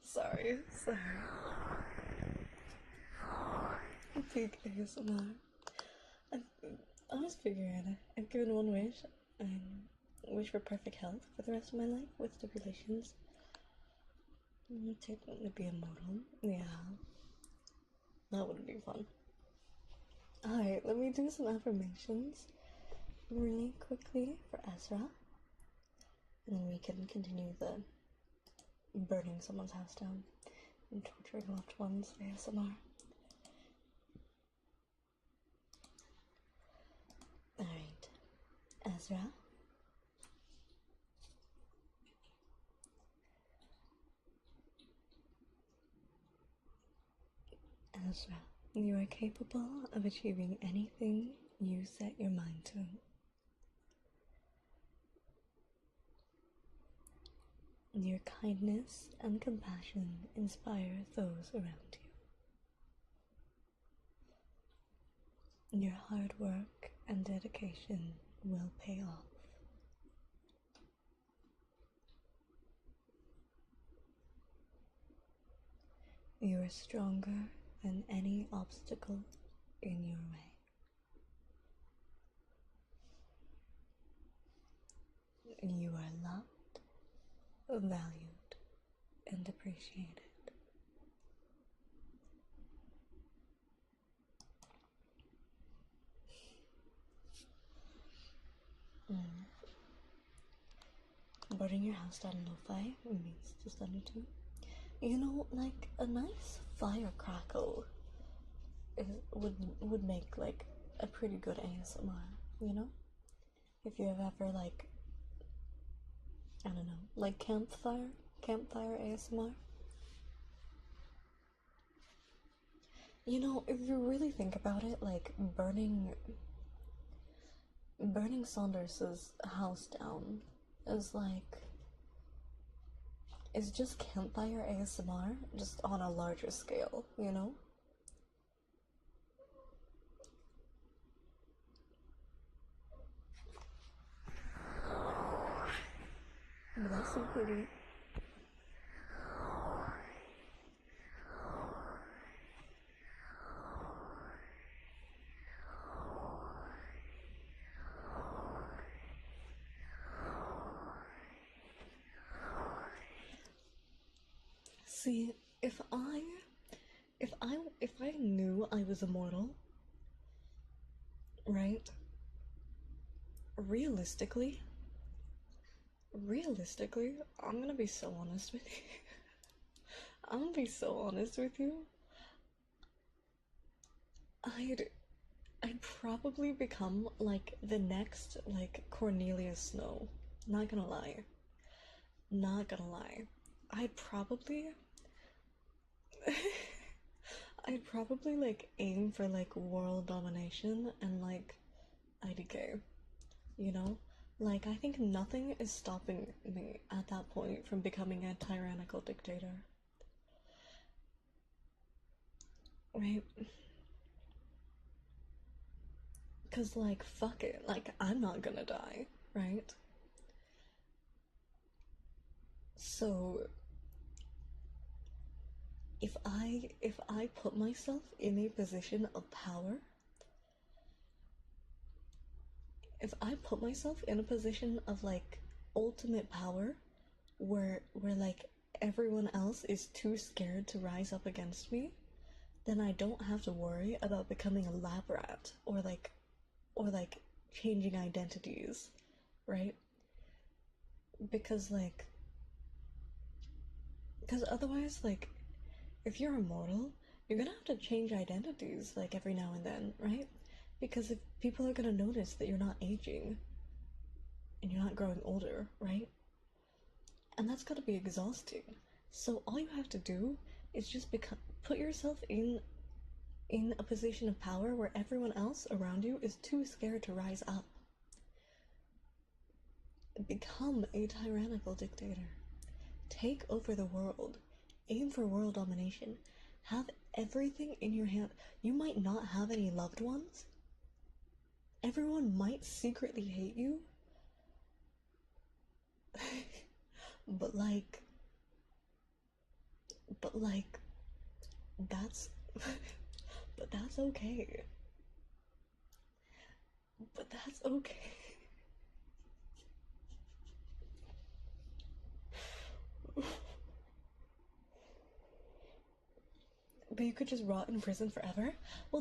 Sorry. Big ASMR. I was figuring I've given one wish. I wish for perfect health for the rest of my life with stipulations. To be immortal. Yeah. That would be fun. Alright, let me do some affirmations really quickly for Ezra. And then we can continue the burning someone's house down and torturing loved ones ASMR. Alright, Ezra. Ezra, you are capable of achieving anything you set your mind to. Your kindness and compassion inspire those around you. Your hard work and dedication will pay off. You are stronger than any obstacle in your way. You are loved, valued, and appreciated. Burning your house down in lo-fi means just under 2. You know, like a nice fire crackle would make like a pretty good ASMR, you know? If you have ever like, I don't know, like campfire ASMR. You know, if you really think about it, like burning Saunders's house down is like, it's just campfire ASMR, just on a larger scale, you know? But that's so pretty. See, if I knew I was immortal, right? Realistically, I'm gonna be so honest with you. I'm gonna be so honest with you. I'd probably become like the next like Cornelia Snow. Not gonna lie. I'd probably I'd probably like aim for like world domination and like IDK, you know? Like, I think nothing is stopping me at that point from becoming a tyrannical dictator. Right? Cause like, fuck it, like, I'm not gonna die, right? So if I put myself in a position of power, if I put myself in a position of like ultimate power where like everyone else is too scared to rise up against me, then I don't have to worry about becoming a lab rat or like changing identities, right? Because like because otherwise like if you're immortal, you're gonna have to change identities like every now and then, right? Because if people are gonna notice that you're not aging and you're not growing older, right? And that's gotta be exhausting. So all you have to do is just put yourself in a position of power where everyone else around you is too scared to rise up. Become a tyrannical dictator. Take over the world. Aim for world domination. Have everything in your hand. You might not have any loved ones. Everyone might secretly hate you. but like that's but that's okay. But that's okay. But you could just rot in prison forever?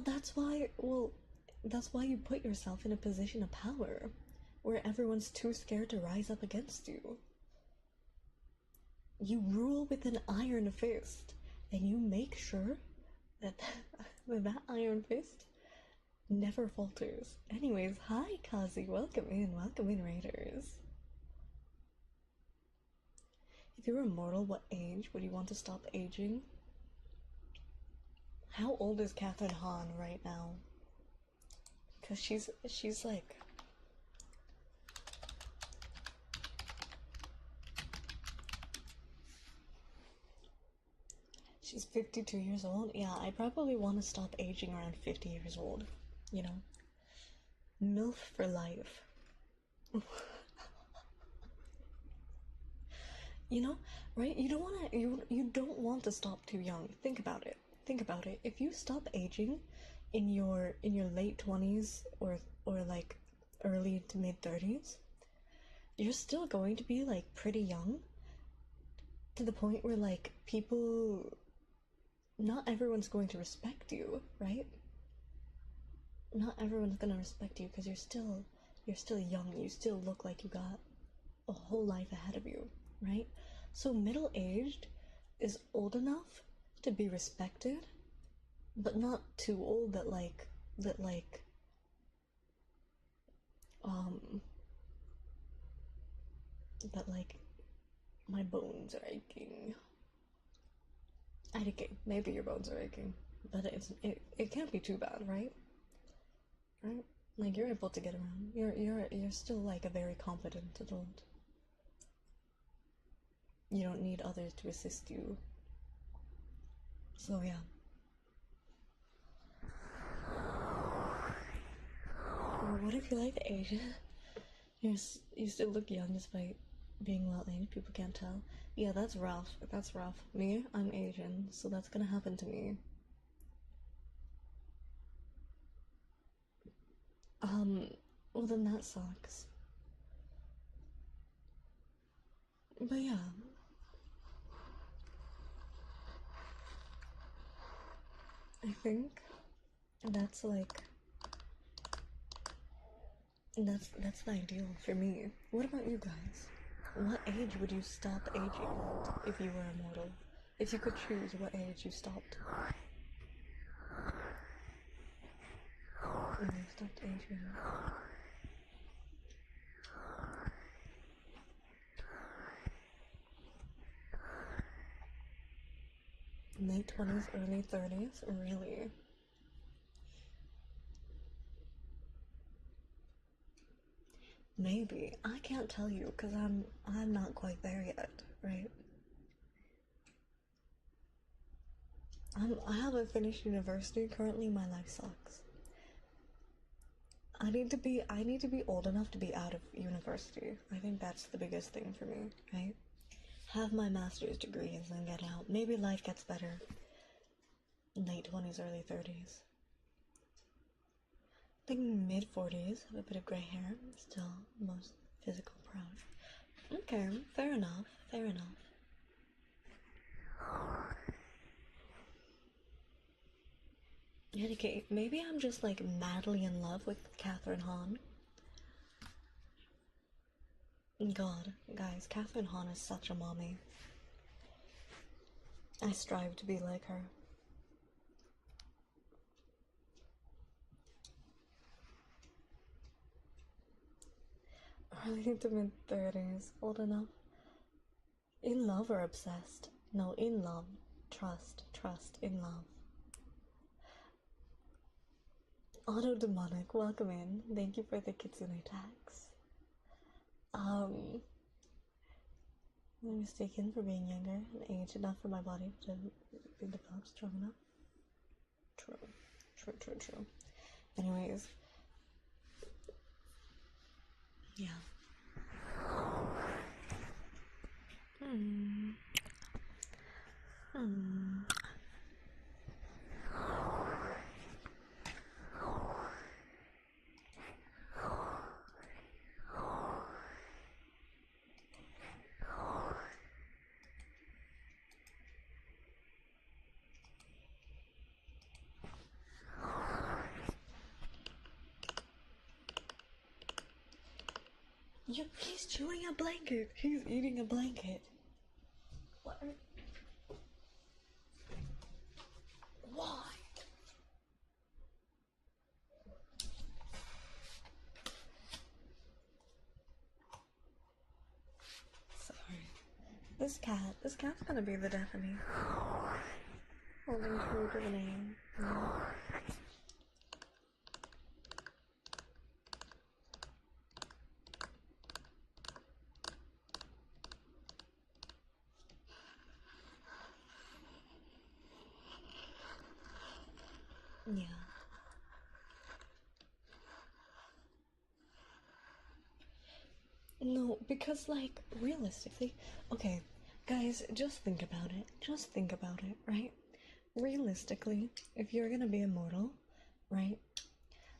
That's why you put yourself in a position of power where everyone's too scared to rise up against you. You rule with an iron fist, and you make sure that that iron fist never falters. Anyways, hi Kazi, welcome in Raiders. If you were immortal, what age would you want to stop aging? How old is Catherine Hahn right now? Because she's like... She's 52 years old? Yeah, I probably want to stop aging around 50 years old. You know? MILF for life. You know, right? You don't want to stop too young. Think about it. Think about it. If you stop aging in your late 20s or like early to mid 30s, you're still going to be like pretty young to the point where like people, not everyone's going to respect you, right? Not everyone's gonna respect you because you're still young. You still look like you got a whole life ahead of you, right? So middle-aged is old enough to be respected, but not too old that like um that like my bones are aching. Aching. Maybe your bones are aching, but it can't be too bad, right? Right? Like you're able to get around. You're still like a very competent adult. You don't need others to assist you. So yeah. Or what if you like Asian? You still look young despite being well aged. People can't tell. Yeah, that's rough. That's rough. Me, I'm Asian, so that's gonna happen to me. Well then that sucks. But yeah. I think that's like that's the ideal for me. What about you guys? What age would you stop aging at if you were immortal? If you could choose what age you stopped. When you stopped aging. Late 20s, early 30s? Really? Maybe. I can't tell you because I'm not quite there yet, right? I haven't finished university. Currently my life sucks. I need to be old enough to be out of university. I think that's the biggest thing for me, right? have my master's degrees and get out. Maybe life gets better. Late 20s, early 30s. I think mid-40s, have a bit of grey hair, still most physical proud. Okay, fair enough, fair enough. Okay, maybe I'm just like madly in love with Catherine Hahn. God, guys, Catherine Hahn is such a mommy. I strive to be like her. Early to mid-30s, old enough. In love or obsessed? No, in love. Trust, in love. Auto Demonic, welcome in. Thank you for the Kitsune tags. I'm mistaken for being younger and age enough for my body to be developed strong enough. True. Anyways. Yeah. He's chewing a blanket. He's eating a blanket. What? Why? Sorry. This cat's gonna be the death of me. Holding true to the name. Yeah. No, because, like, realistically, okay, guys, just think about it. Just think about it, right? Realistically, if you're gonna be immortal, right?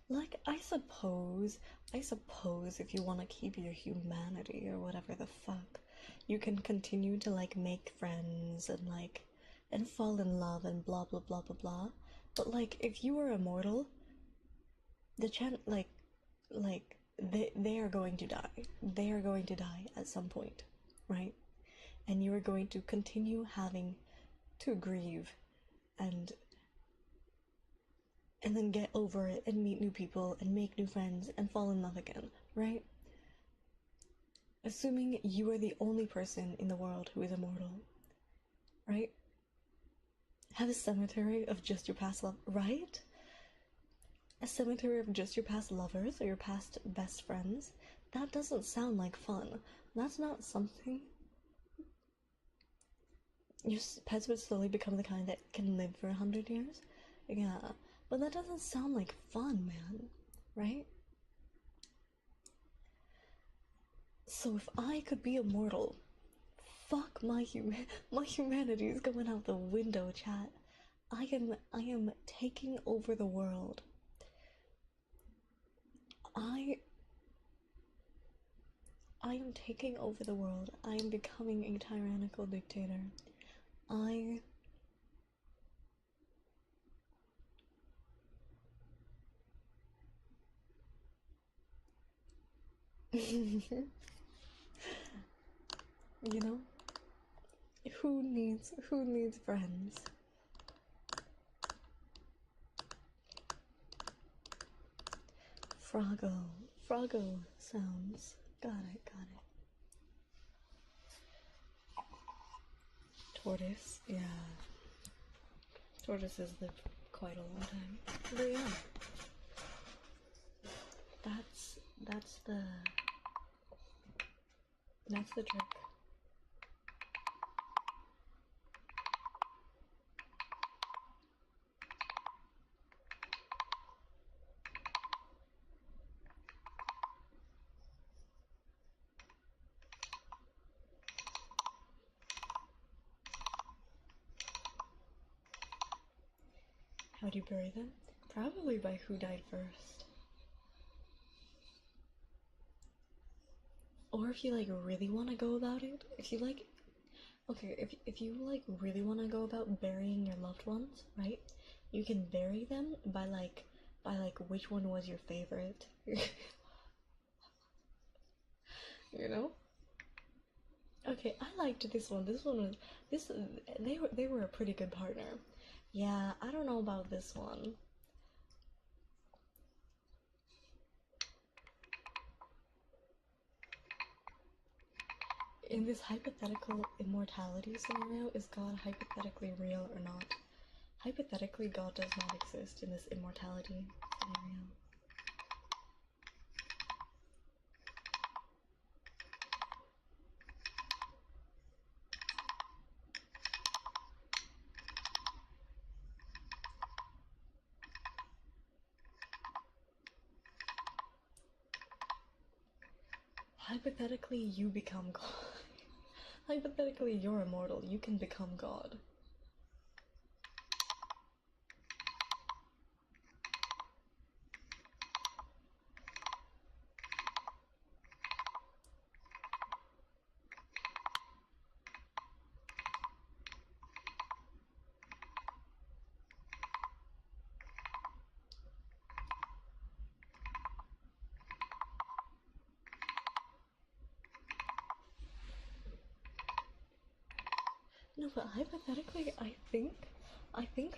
Like, I suppose if you want to keep your humanity or whatever the fuck, you can continue to, like, make friends and, like, and fall in love and blah blah blah blah blah. But, like, if you were immortal, the they are going to die. They are going to die at some point, right? And you are going to continue having to grieve and then get over it and meet new people and make new friends and fall in love again, right? Assuming you are the only person in the world who is immortal, right? Have a cemetery of just your past love, right? A cemetery of just your past lovers or your past best friends? That doesn't sound like fun. That's not something. Your pets would slowly become the kind that can live for 100 years? Yeah, but that doesn't sound like fun, man. Right? So if I could be immortal, fuck my humanity is going out the window, chat. I am taking over the world. I am taking over the world. I am becoming a tyrannical dictator. You know? Who needs friends? Froggo sounds. Got it. Tortoise, yeah. Tortoises live quite a long time. But yeah. That's the trick. How do you bury them? Probably by who died first. Or if you like really want to go about it, if you like, okay, if you like really want to go about burying your loved ones, right? You can bury them by like which one was your favorite. You know? Okay, I liked this one. This one was they were a pretty good partner. Yeah, I don't know about this one. In this hypothetical immortality scenario, is God hypothetically real or not? Hypothetically, God does not exist in this immortality scenario. Hypothetically, you become God. Hypothetically, you're immortal. You can become God. No, but hypothetically, I think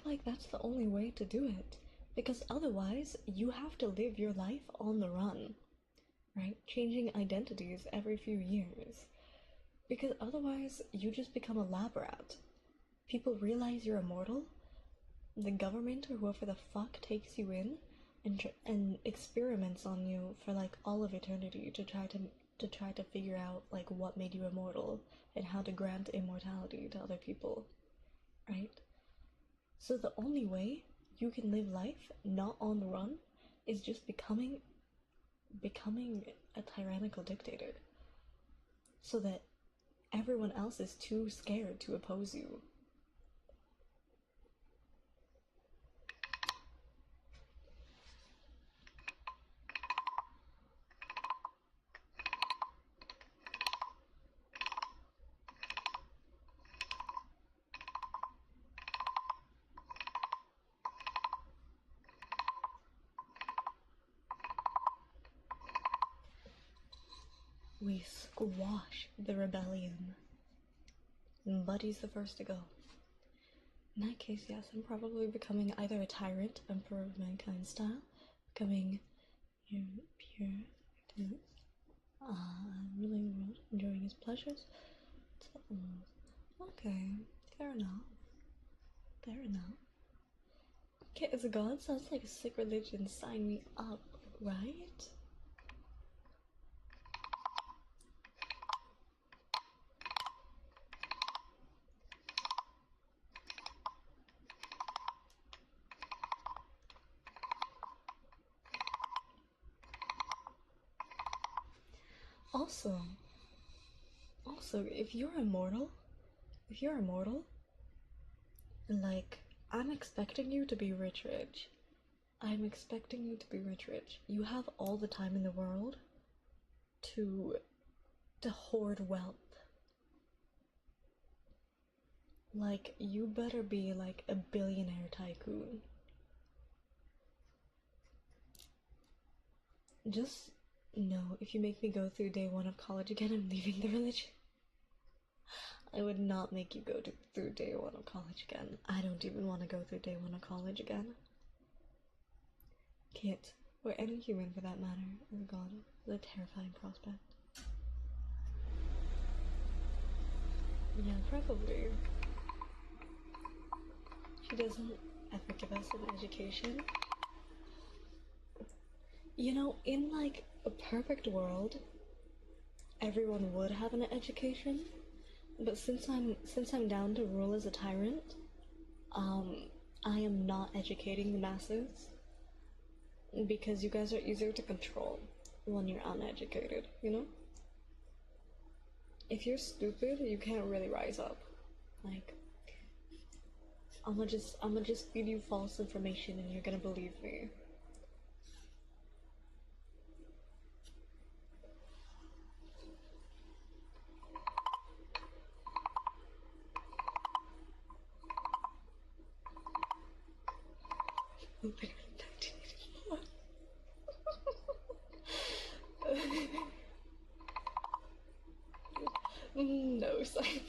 like that's the only way to do it. Because otherwise, you have to live your life on the run, right? Changing identities every few years. Because otherwise, you just become a lab rat. People realize you're immortal. The government or whoever the fuck takes you in and experiments on you for like all of eternity to try to figure out like what made you immortal and how to grant immortality to other people, right? So the only way you can live life not on the run is just becoming a tyrannical dictator, so that everyone else is too scared to oppose you. We squash the rebellion. And Buddy's the first to go. In that case, yes, I'm probably becoming either a tyrant, emperor of mankind style, becoming pure, ruling the world, enjoying his pleasures. Okay, fair enough. Fair enough. Okay, as a god sounds like a sick religion. Sign me up, right? Also, if you're immortal, like, I'm expecting you to be rich. I'm expecting you to be rich. You have all the time in the world to hoard wealth. Like, you better be like a billionaire tycoon. Just no, if you make me go through day one of college again, I'm leaving the religion. I would not make you go through day one of college again. I don't even want to go through day one of college again. Kit, or any human for that matter, oh god, it's a terrifying prospect. Yeah, probably. She doesn't ever give us an education. You know, in like a perfect world, everyone would have an education, but since I'm down to rule as a tyrant, I am not educating the masses because you guys are easier to control when you're uneducated, you know? If you're stupid, you can't really rise up. Like, I'm gonna just feed you false information and you're gonna believe me. No, sorry.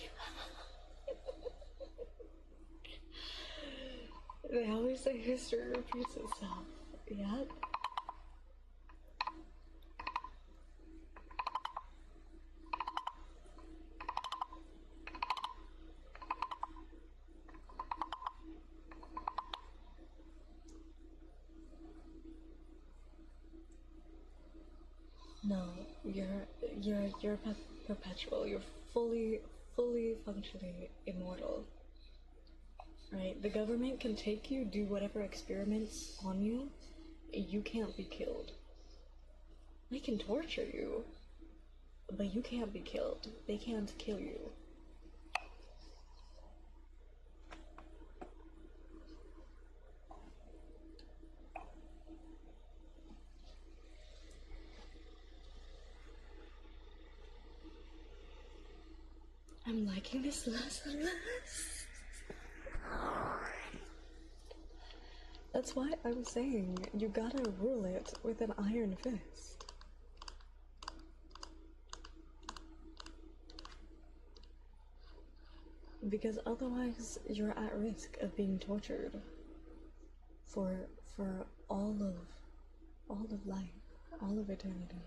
They always say history repeats itself. Yep. No, you're perpetual. You're fully functioning immortal. Right? The government can take you, do whatever experiments on you. You can't be killed. They can torture you, but you can't be killed. They can't kill you. I'm liking this less and less. That's why I'm saying you gotta rule it with an iron fist. Because otherwise you're at risk of being tortured for all of life, all of eternity.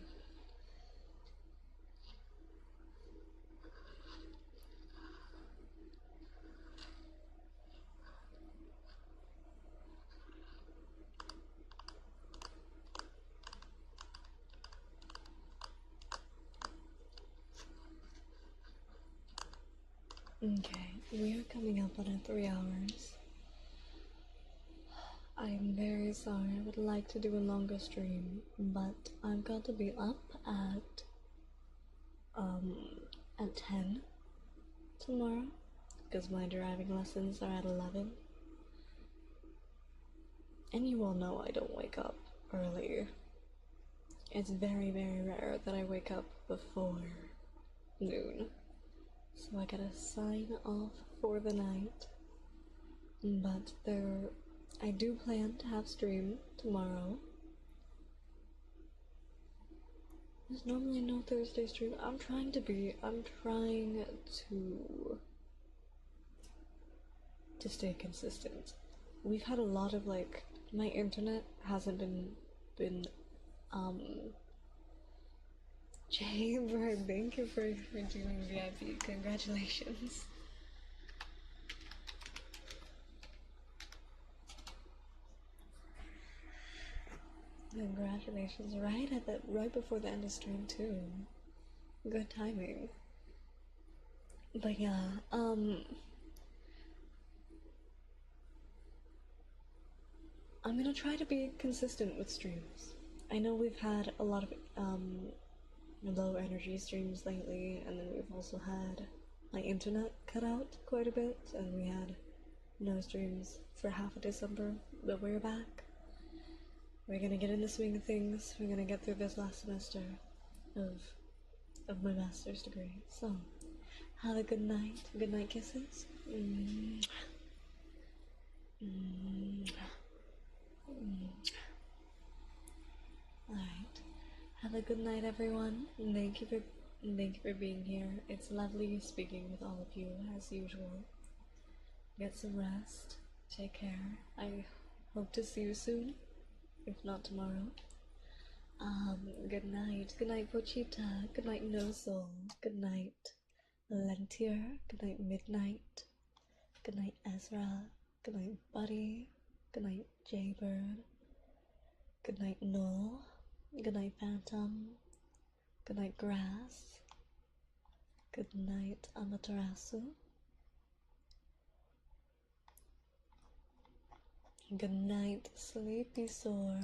Okay, we are coming up on our 3 hours. I'm very sorry, I would like to do a longer stream, but I've got to be up at 10 tomorrow, because my driving lessons are at 11. And you all know I don't wake up early. It's very, very rare that I wake up before noon. So I gotta sign off for the night. But I do plan to have stream tomorrow. There's normally no Thursday stream. I'm trying to stay consistent. We've had a lot of my internet hasn't been Chamber, thank you for doing VIP. Congratulations. Congratulations, right before the end of stream too. Good timing. But yeah, I'm gonna try to be consistent with streams. I know we've had a lot of low energy streams lately, and then we've also had my internet cut out quite a bit, and we had no streams for half of December, but we're back. We're gonna get in the swing of things. We're gonna get through this last semester of my master's degree. So, have a good night. Good night kisses. Alright. Have a good night, everyone. Thank you for being here. It's lovely speaking with all of you as usual. Get some rest. Take care. I hope to see you soon, if not tomorrow. Good night. Good night, Pochita. Good night, No Soul. Good night, Lentier. Good night, Midnight. Good night, Ezra. Good night, Buddy. Good night, Jaybird. Good night, Noel. Good night, Phantom. Good night, Grass. Good night, Amaterasu. Good night, Sleepy Sore.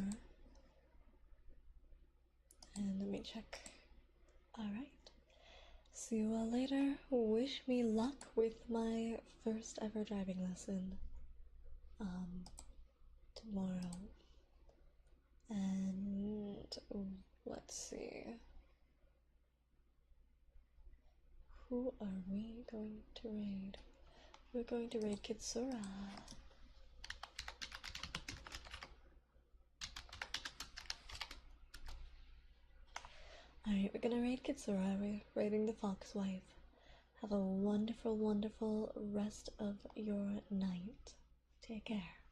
And let me check. Alright. See you all later. Wish me luck with my first ever driving lesson. tomorrow. And let's see. Who are we going to raid? We're going to raid Kitsura. Alright, we're gonna raid Kitsura. We're raiding the Fox Wife. Have a wonderful, wonderful rest of your night. Take care.